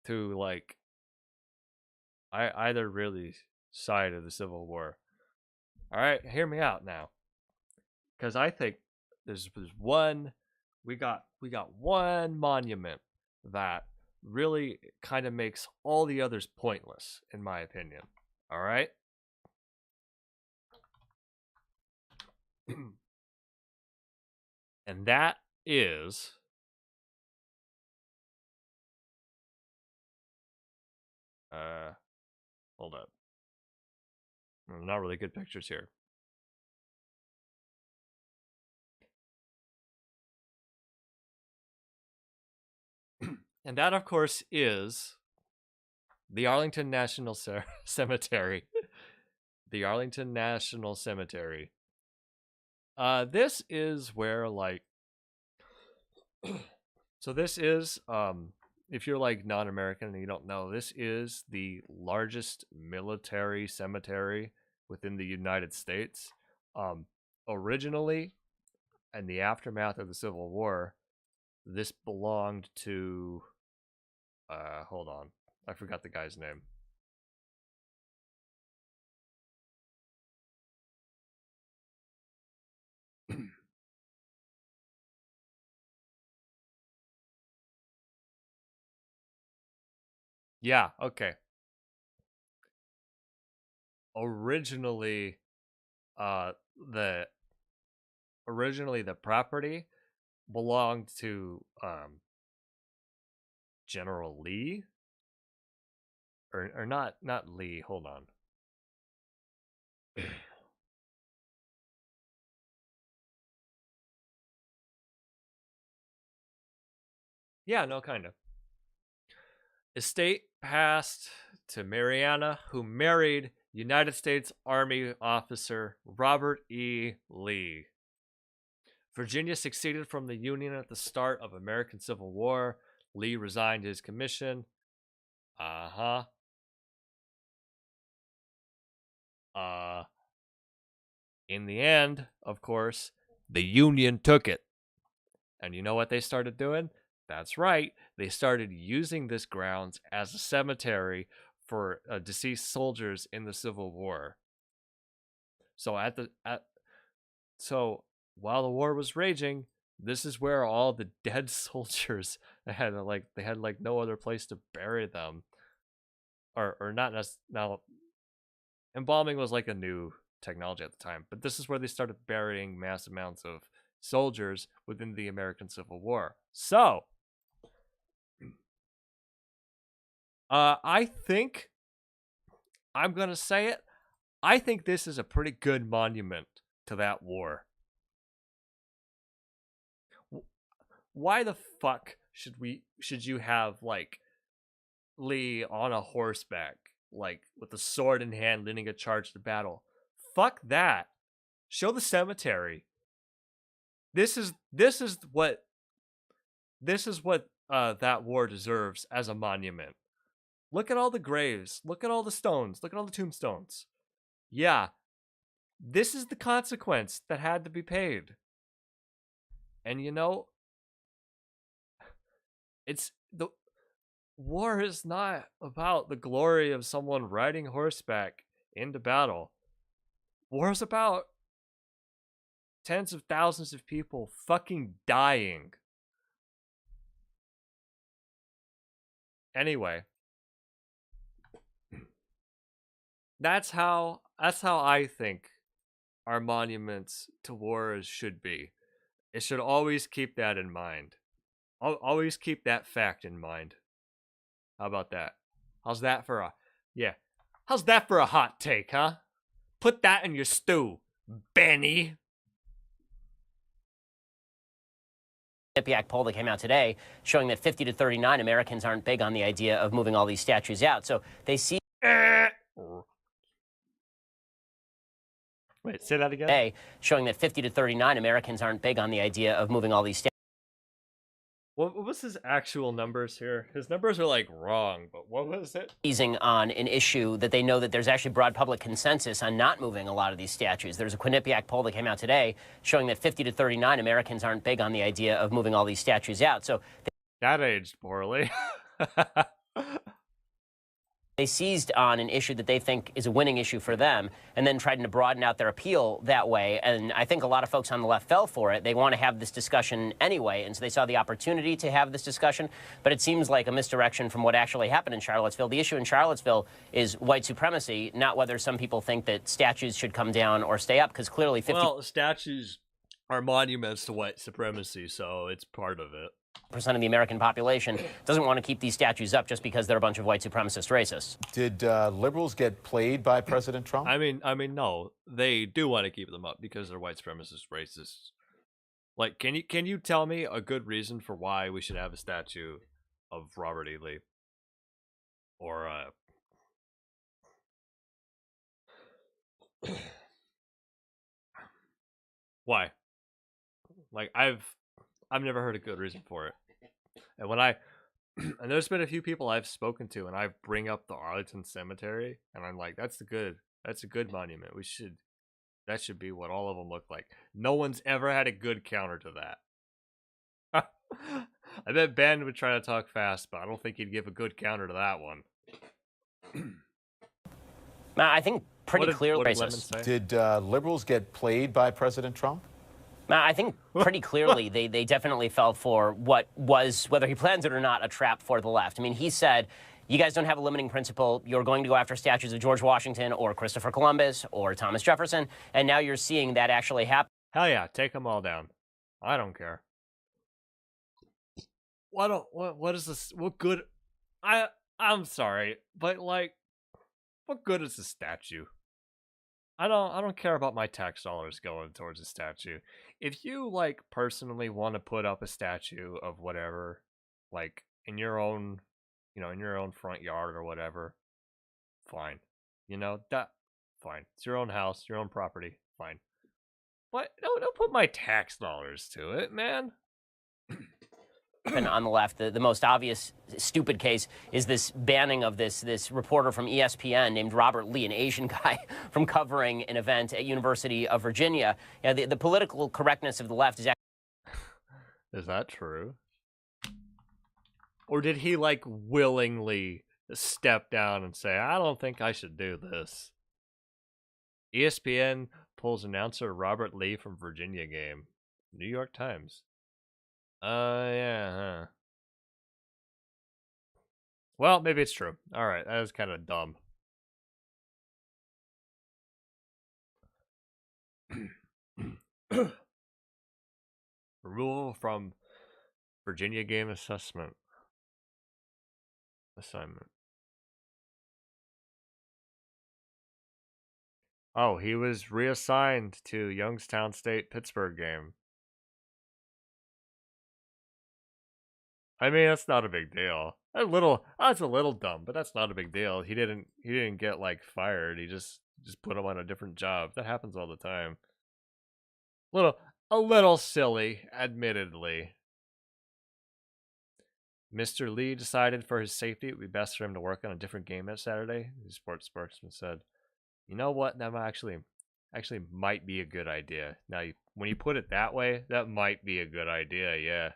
to like either really side of the Civil War? All right, hear me out now, because I think there's one, we got one monument that really kind of makes all the others pointless, in my opinion. All right. And that is hold up. Not really good pictures here. And that, of course, is the Arlington National Cemetery. The Arlington National Cemetery. This is where, like, so this is, if you're like non-American and you don't know, this is the largest military cemetery within the United States. Originally, in the aftermath of the Civil War, this belonged to, hold on, I forgot the guy's name. Yeah, okay. Originally, the property belonged to General Lee, or not Lee. Hold on. Yeah, no, kind of. Estate passed to Mariana, who married United States Army officer Robert E. Lee. Virginia seceded from the Union at the start of American Civil War. Lee resigned his commission. In the end, of course, the Union took it. And you know what they started doing? That's right. They started using this grounds as a cemetery for deceased soldiers in the Civil War. So so while the war was raging, this is where all the dead soldiers had no other place to bury them, or not now. Embalming was like a new technology at the time, but this is where they started burying mass amounts of soldiers within the American Civil War. So, I think, I'm gonna say it, I think this is a pretty good monument to that war. Why the fuck should you have, like, Lee on a horseback, like, with a sword in hand, leading a charge to battle? Fuck that. Show the cemetery. This is what that war deserves as a monument. Look at all the graves. Look at all the stones. Look at all the tombstones. Yeah, this is the consequence that had to be paid. And you know, the war is not about the glory of someone riding horseback into battle. War is about tens of thousands of people fucking dying. Anyway, that's how I think our monuments to wars should be. It should always keep that in mind. Always keep that fact in mind. How about that? How's that for a hot take, huh? Put that in your stew, Benny. Quinnipiac poll that came out today showing that 50 to 39 Americans aren't big on the idea of moving all these statues out. So they see. Wait, say that again? Today showing that 50 to 39 Americans aren't big on the idea of moving all these statues. What was his actual numbers here? His numbers are like wrong, but what was it? Seizing on an issue that they know that there's actually broad public consensus on not moving a lot of these statues. There's a Quinnipiac poll that came out today showing that 50 to 39 Americans aren't big on the idea of moving all these statues out. So that aged poorly. They seized on an issue that they think is a winning issue for them and then tried to broaden out their appeal that way. And I think a lot of folks on the left fell for it. They want to have this discussion anyway, and so they saw the opportunity to have this discussion. But it seems like a misdirection from what actually happened in Charlottesville. The issue in Charlottesville is white supremacy, not whether some people think that statues should come down or stay up, because clearly 50%. Well, statues are monuments to white supremacy, so it's part of it. Of the American population doesn't want to keep these statues up just because they're a bunch of white supremacist racists. Did liberals get played by President Trump? I mean, no, they do want to keep them up because they're white supremacist racists. Like, can you tell me a good reason for why we should have a statue of Robert E. Lee? Or why? Like, I've never heard a good reason for it. And when and there's been a few people I've spoken to, and I bring up the Arlington Cemetery, and I'm like, that's a good monument. That should be what all of them look like. No one's ever had a good counter to that. I bet Ben would try to talk fast, but I don't think he'd give a good counter to that one. I think pretty clearly. Did liberals get played by President Trump? I think pretty clearly they definitely fell for what was, whether he plans it or not, a trap for the left. I mean, he said, you guys don't have a limiting principle. You're going to go after statues of George Washington or Christopher Columbus or Thomas Jefferson, and now you're seeing that actually happen. Hell yeah, take them all down. I don't care. What is this? What good? I'm sorry, but like, what good is a statue? I don't care about my tax dollars going towards a statue. If you like personally want to put up a statue of whatever, like in your own, in your own front yard or whatever, fine. Fine. It's your own house, your own property, fine. But don't put my tax dollars to it, man. And on the left, the most obvious stupid case is this banning of this reporter from ESPN named Robert Lee, an Asian guy, from covering an event at University of Virginia. The political correctness of the left is actually... Is that true? Or did he like willingly step down and say, I don't think I should do this? ESPN pulls announcer Robert Lee from Virginia game. New York Times. Yeah, huh. Well, maybe it's true. Alright, that was kind of dumb. Removal from Virginia game assignment. Oh, he was reassigned to Youngstown State Pittsburgh game. I mean, that's not a big deal. That's a little dumb, but that's not a big deal. He didn't get like fired. He just put him on a different job. That happens all the time. A little silly, admittedly. Mr. Lee decided for his safety it would be best for him to work on a different game that Saturday. The sports spokesman said, "You know what? That actually might be a good idea." Now, when you put it that way, that might be a good idea. Yeah.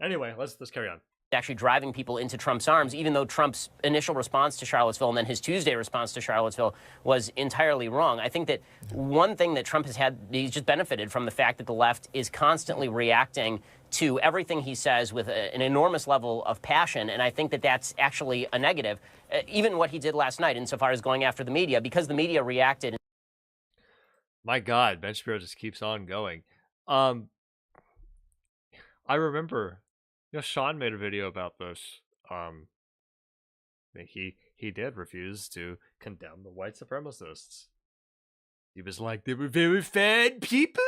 Anyway, let's carry on. Actually driving people into Trump's arms, even though Trump's initial response to Charlottesville and then his Tuesday response to Charlottesville was entirely wrong. I think that one thing that Trump has had, he's just benefited from the fact that the left is constantly reacting to everything he says with an enormous level of passion, and I think that that's actually a negative. Even what he did last night insofar as going after the media, because the media reacted. My God, Ben Shapiro just keeps on going. I remember, Sean made a video about this. He did refuse to condemn the white supremacists. He was like, they were very bad people.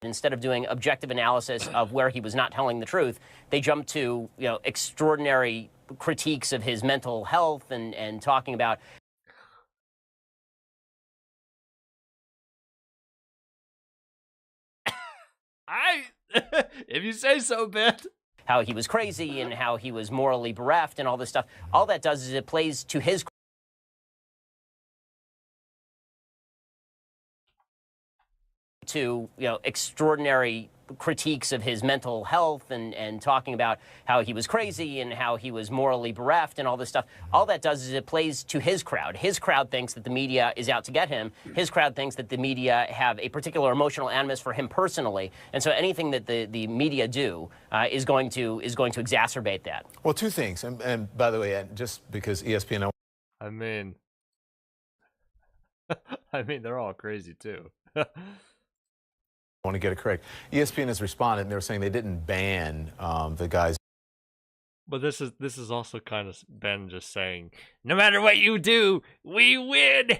Instead of doing objective analysis of where he was not telling the truth, they jumped to, extraordinary critiques of his mental health and talking about if you say so, Ben. How he was crazy and how he was morally bereft and all this stuff. All that does is it plays to his extraordinary critiques of his mental health and talking about how he was crazy and how he was morally bereft and all this stuff. All that does is it plays to his crowd. His crowd thinks that the media is out to get him. His crowd thinks that the media have a particular emotional animus for him personally. And so anything that the media do is going to exacerbate that. Well, two things. And by the way, just because ESPN... I mean, they're all crazy too. I want to get it correct. ESPN has responded, and they were saying they didn't ban the guys. But this is also kind of Ben just saying, no matter what you do, we win.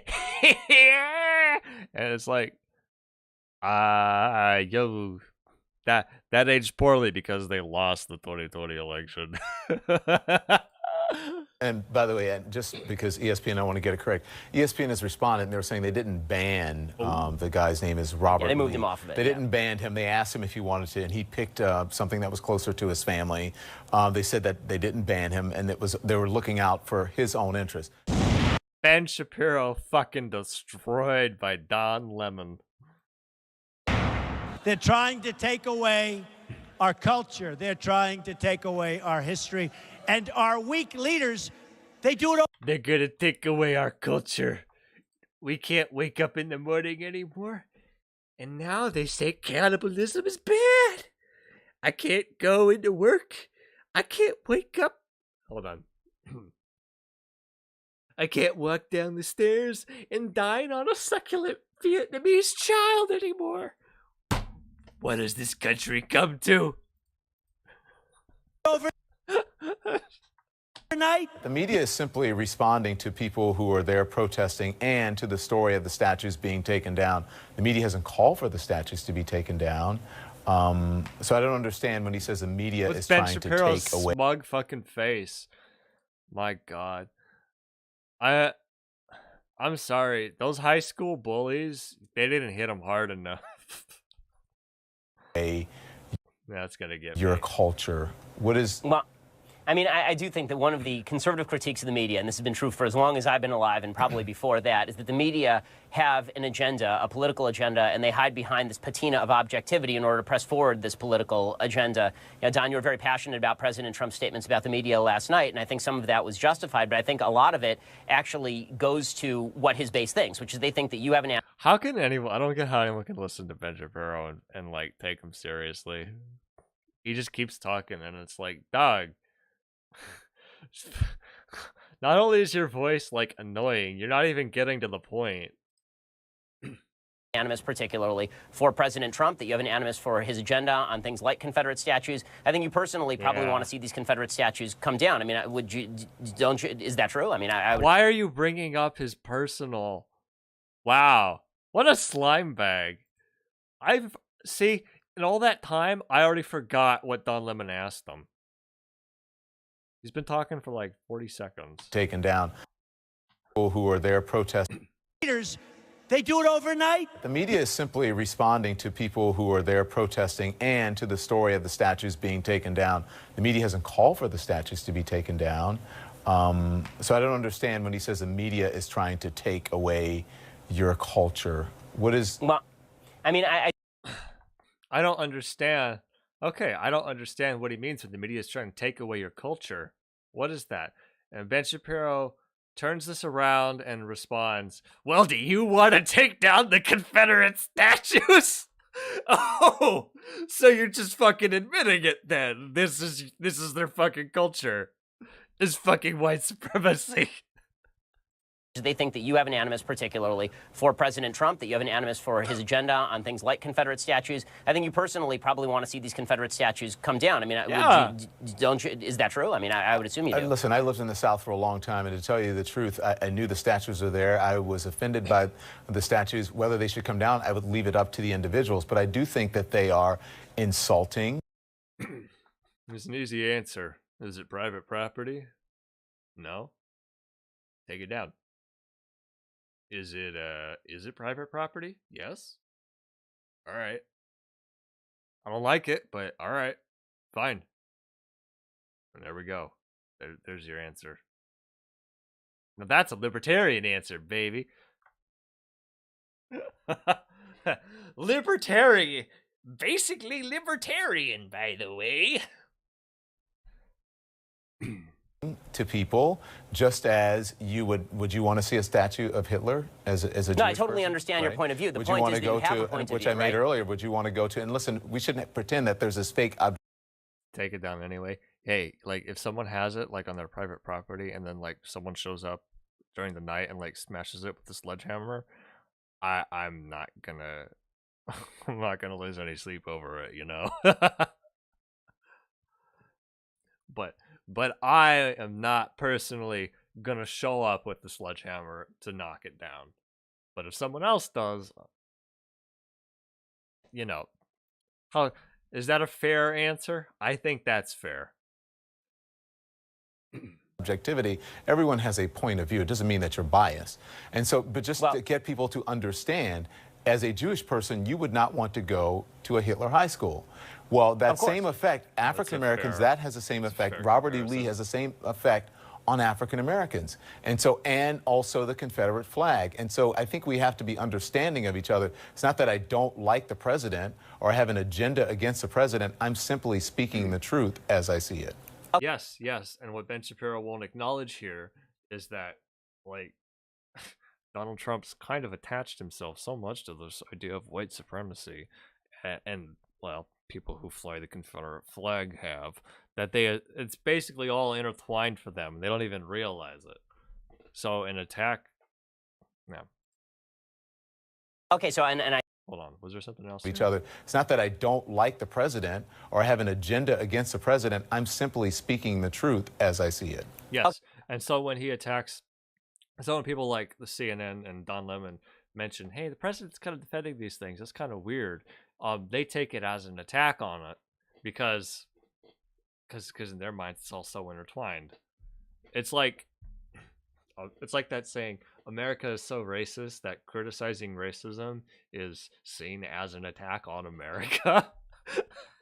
And it's like, yo, that aged poorly because they lost the 2020 election. And by the way, and just because ESPN, I want to get it correct. ESPN has responded, and they were saying they didn't ban the guy's name is Robert. Yeah, they moved Lee. him off of it. They didn't ban him. They asked him if he wanted to, and he picked something that was closer to his family. They said that they didn't ban him, and they were looking out for his own interest. Ben Shapiro fucking destroyed by Don Lemon. They're trying to take away our culture. They're trying to take away our history. And our weak leaders, they do it all. They're gonna take away our culture. We can't wake up in the morning anymore. And now they say cannibalism is bad. I can't go into work. I can't wake up. Hold on. I can't walk down the stairs and dine on a succulent Vietnamese child anymore. What has this country come to? The media is simply responding to people who are there protesting and to the story of the statues being taken down. The media hasn't called for the statues to be taken down. So I don't understand when he says the media is Ben trying Shapiro's to take away. Smug fucking face. My God. I'm sorry. Those high school bullies, they didn't hit him hard enough. That's gonna get your me. culture. What is... Well, I mean, I do think that one of the conservative critiques of the media, and this has been true for as long as I've been alive and probably before that, is that the media have an agenda, a political agenda, and they hide behind this patina of objectivity in order to press forward this political agenda. You know, Don, you were very passionate about President Trump's statements about the media last night, and I think some of that was justified, but I think a lot of it actually goes to what his base thinks, which is they think that you have an... How can anyone... I don't get how anyone can listen to Ben Shapiro and like, take him seriously. He just keeps talking, and it's like, dog... Not only is your voice like annoying, you're not even getting to the point. Animus particularly for President Trump, that you have an animus for his agenda on things like Confederate statues. I think you personally probably want to see these Confederate statues come down. I mean, don't you, is that true? I mean, I would... Why are you bringing up his personal... Wow, what a slime bag. See, in all that time, I already forgot what Don Lemon asked him. He's been talking for like 40 seconds. Taken down. People who are there protesting. Leaders, they do it overnight. The media is simply responding to people who are there protesting and to the story of the statues being taken down. The media hasn't called for the statues to be taken down. So I don't understand when he says the media is trying to take away your culture. What is... Well, I mean, I don't understand. Okay, I don't understand what he means when the media is trying to take away your culture. What is that? And Ben Shapiro turns this around and responds, well, do you want to take down the Confederate statues? Oh, so you're just fucking admitting it then. This is their fucking culture. It's fucking white supremacy. They think that you have an animus particularly for President Trump, that you have an animus for his agenda on things like Confederate statues. I think you personally probably want to see these Confederate statues come down. I mean, don't you, is that true? I mean, I would assume you do. Listen, I lived in the South for a long time, and to tell you the truth, I knew the statues are there. I was offended by the statues. Whether they should come down, I would leave it up to the individuals. But I do think that they are insulting. There's an easy answer. Is it private property? No. Take it down. Is it private property? Yes. All right. I don't like it, but all right. Fine. And there we go. There's your answer. Now that's a libertarian answer, baby. Libertarian. Basically libertarian, by the way. To people, just as you would you want to see a statue of Hitler as a Jewish No, I totally person, understand your point of view. The would point you want is to that go you have to, a point which of view, I made earlier, would you want to go to, and listen, we shouldn't pretend that there's this fake Take it down anyway. Hey, like if someone has it like on their private property and then like someone shows up during the night and like smashes it with a sledgehammer, I'm not gonna I'm not gonna lose any sleep over it, you know. But I am not personally gonna show up with the sledgehammer to knock it down. But if someone else does, you know, how is that a fair answer? I think that's fair. objectivity. Everyone has a point of view. It doesn't mean that you're biased. And so, but just to get people to understand, as a Jewish person, you would not want to go to a Hitler high school. Well, that same effect, African Americans, that has the same effect. Robert E. Lee has the same effect on African Americans. And so, and also the Confederate flag. And so I think we have to be understanding of each other. It's not that I don't like the president or have an agenda against the president. I'm simply speaking the truth as I see it. Yes, yes. And what Ben Shapiro won't acknowledge here is that, like, Donald Trump's kind of attached himself so much to this idea of white supremacy, and well, people who fly the Confederate flag have, that it's basically all intertwined for them. They don't even realize it. So an attack, yeah. Okay, so and I hold on, was there something else? Each other. It's not that I don't like the president or have an agenda against the president. I'm simply speaking the truth as I see it. Yes, and so when he attacks, so when people like the CNN and Don Lemon mention, hey, the president's kind of defending these things, that's kind of weird. They take it as an attack on it because in their minds it's all so intertwined. It's like that saying, America is so racist that criticizing racism is seen as an attack on America.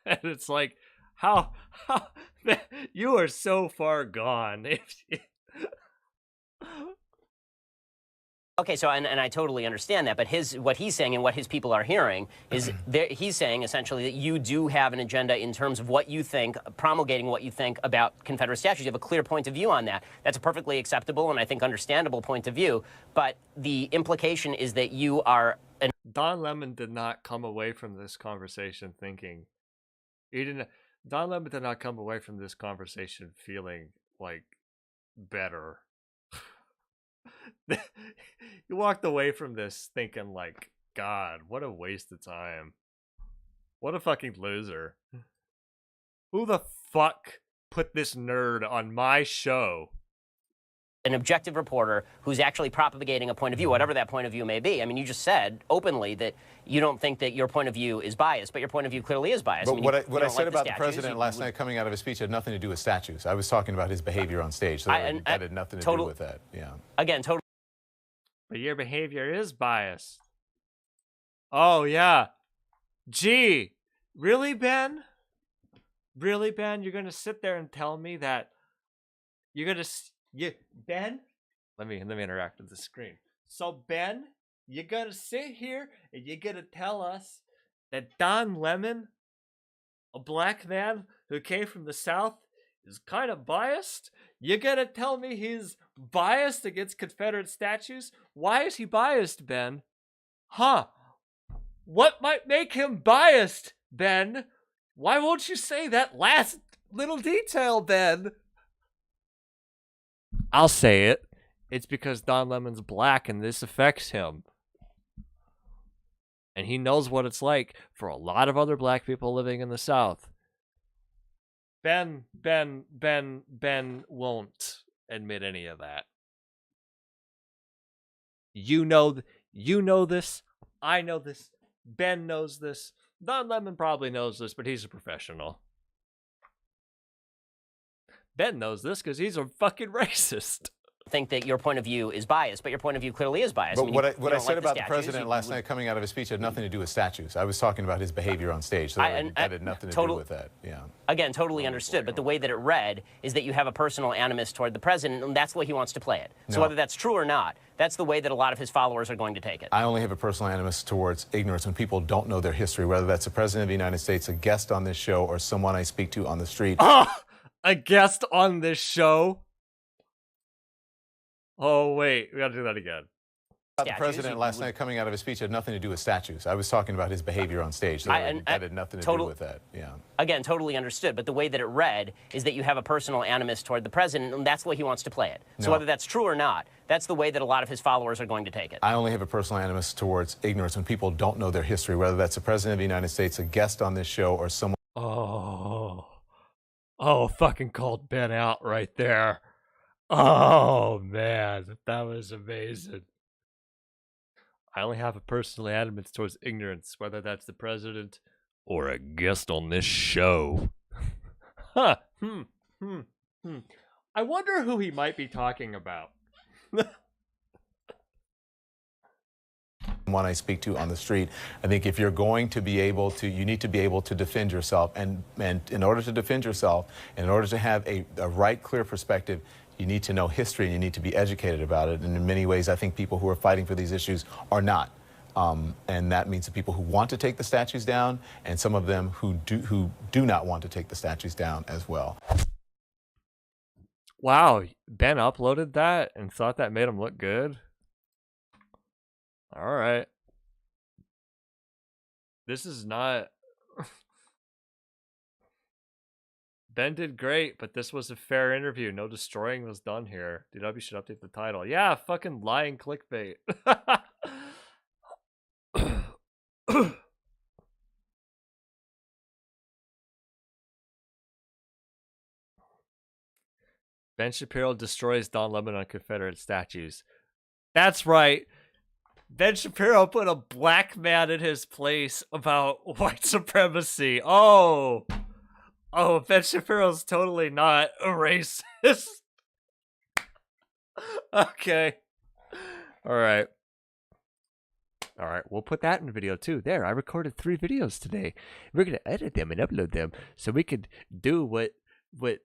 And it's like, how you are so far gone. Okay, so and I totally understand that, but what he's saying and what his people are hearing is he's saying essentially that you do have an agenda in terms of what you think, promulgating what you think about Confederate statues. You have a clear point of view on that. That's a perfectly acceptable and I think understandable point of view, but the implication is that you are... Don Lemon did not come away from this conversation thinking... Don Lemon did not come away from this conversation feeling, like, better. You walked away from this thinking like, God, what a waste of time. What a fucking loser. Who the fuck put this nerd on my show? An objective reporter who's actually propagating a point of view, whatever that point of view may be. I mean, you just said openly that you don't think that your point of view is biased, but your point of view clearly is biased. But I mean, what I said about the president last night coming out of his speech had nothing to do with statues. I was talking about his behavior on stage. So that had nothing to do with that. Yeah. Again, totally. But your behavior is biased. Oh, yeah. Gee, really, Ben? Really, Ben? You're going to sit there and tell me that you're going to... Ben? Let me interact with the screen. So, Ben, you're going to sit here and you're going to tell us that Don Lemon, a black man who came from the South, is kind of biased? You're going to tell me he's biased against Confederate statues? Why is he biased, Ben? Huh? What might make him biased, Ben? Why won't you say that last little detail, Ben? I'll say it. it's because Don Lemon's black and this affects him. And he knows what it's like for a lot of other black people living in the South. Ben won't admit any of that. You know this. I know this. Ben knows this. Don Lemon probably knows this, but he's a professional. Ben knows this because he's a fucking racist. Think that your point of view is biased, but your point of view clearly is biased. But I mean, what I said like about the president last night coming out of his speech had nothing to do with statues. I was talking about his behavior on stage. So that had nothing to do with that. Yeah. Again, totally understood. But the way that it read is that you have a personal animus toward the president, and that's the way he wants to play it. So whether that's true or not, that's the way that a lot of his followers are going to take it. I only have a personal animus towards ignorance when people don't know their history, whether that's the president of the United States, a guest on this show, or someone I speak to on the street. Oh, a guest on this show? Oh, wait. We gotta do that again. The president last night coming out of his speech had nothing to do with statues. I was talking about his behavior on stage. So that had nothing to do with that. Yeah. Again, totally understood. But the way that it read is that you have a personal animus toward the president, and that's the way he wants to play it. So whether that's true or not, that's the way that a lot of his followers are going to take it. I only have a personal animus towards ignorance when people don't know their history, whether that's the president of the United States, a guest on this show, or someone. Oh, fucking called Ben out right there. Oh, man. That was amazing. I only have a personal animus towards ignorance, whether that's the president or a guest on this show. Huh. I wonder who he might be talking about. One I speak to on the street. I think if you're going to be able to, you need to be able to defend yourself. And in order to defend yourself, in order to have a right, clear perspective, you need to know history and you need to be educated about it. And in many ways, I think people who are fighting for these issues are not. And that means the people who want to take the statues down and some of them who do not want to take the statues down as well. Wow, Ben uploaded that and thought that made him look good? All right. This is not... Ben did great, but this was a fair interview. No destroying was done here. DW should update the title. Yeah, fucking lying clickbait. Ben Shapiro destroys Don Lemon on Confederate statues. That's right. Ben Shapiro put a black man in his place about white supremacy. Oh, Ben Shapiro's totally not a racist. Okay. All right, we'll put that in the video too. There, I recorded 3 videos today. We're going to edit them and upload them so we could do what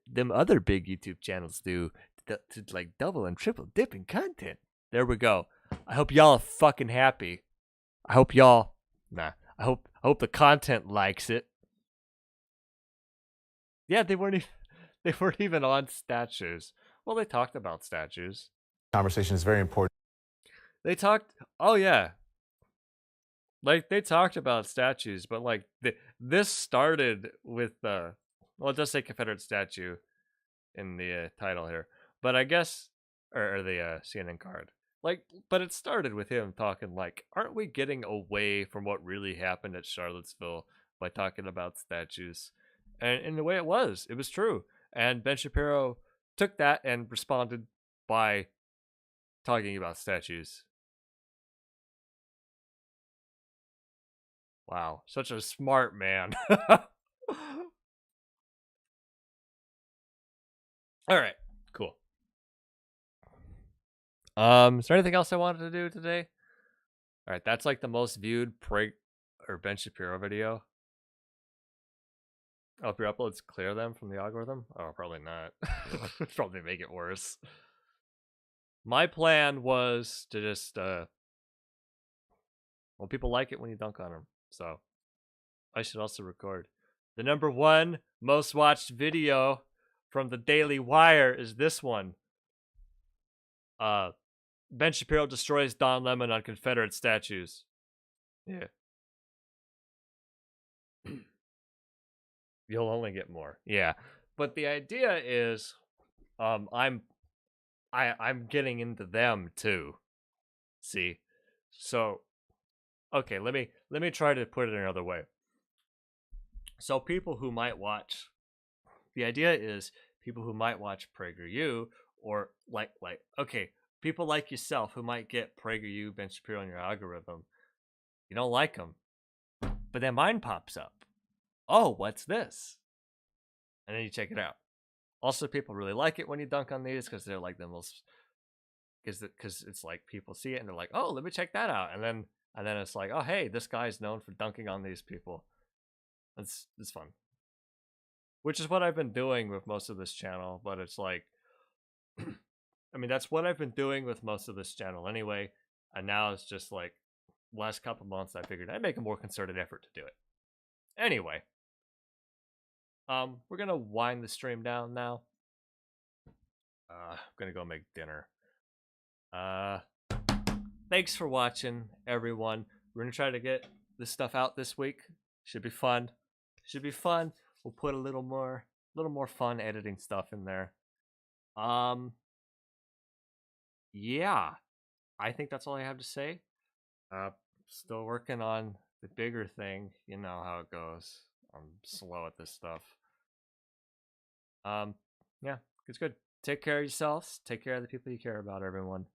them other big YouTube channels do to like double and triple dip in content. There we go. I hope y'all are fucking happy. I hope y'all, I hope the content likes it. Yeah, they weren't even on statues. Well, they talked about statues. Conversation is very important. They talked, oh yeah. Like, they talked about statues, but like, this started with, well, it does say Confederate statue in the title here. But I guess, or the CNN card. Like, but it started with him talking like, aren't we getting away from what really happened at Charlottesville by talking about statues? And in the way it was true. And Ben Shapiro took that and responded by talking about statues. Wow, such a smart man. All right, cool. Is there anything else I wanted to do today? All right, that's like the most viewed Ben Shapiro video. Oh, if your uploads clear them from the algorithm? Oh, probably not. Probably make it worse. My plan was to just, well, people like it when you dunk on them, so I should also record. The #1 most watched video from the Daily Wire is this one. Ben Shapiro destroys Don Lemon on Confederate statues. Yeah. You'll only get more. Yeah. But the idea is, I'm I'm getting into them too. See? So okay, let me try to put it another way. So people who might watch, the idea is people who might watch PragerU, or like okay, people like yourself who might get PragerU, Ben Shapiro in your algorithm. You don't like them, but then mine pops up. Oh, what's this? And then you check it out. Also, people really like it when you dunk on these because they're like the most, because it's like people see it and they're like, oh, let me check that out, and then it's like, oh, hey, this guy's known for dunking on these people. It's fun, which is what I've been doing with most of this channel. But it's like, I mean, that's what I've been doing with most of this channel anyway. And now it's just like, last couple months, I figured I'd make a more concerted effort to do it. Anyway, we're gonna wind the stream down now. I'm gonna go make dinner. Thanks for watching, everyone. We're gonna try to get this stuff out this week. Should be fun. Should be fun. We'll put a little more fun editing stuff in there. Yeah, I think that's all I have to say. Still working on the bigger thing. You know how it goes. I'm slow at this stuff. Yeah, it's good. Take care of yourselves. Take care of the people you care about, everyone.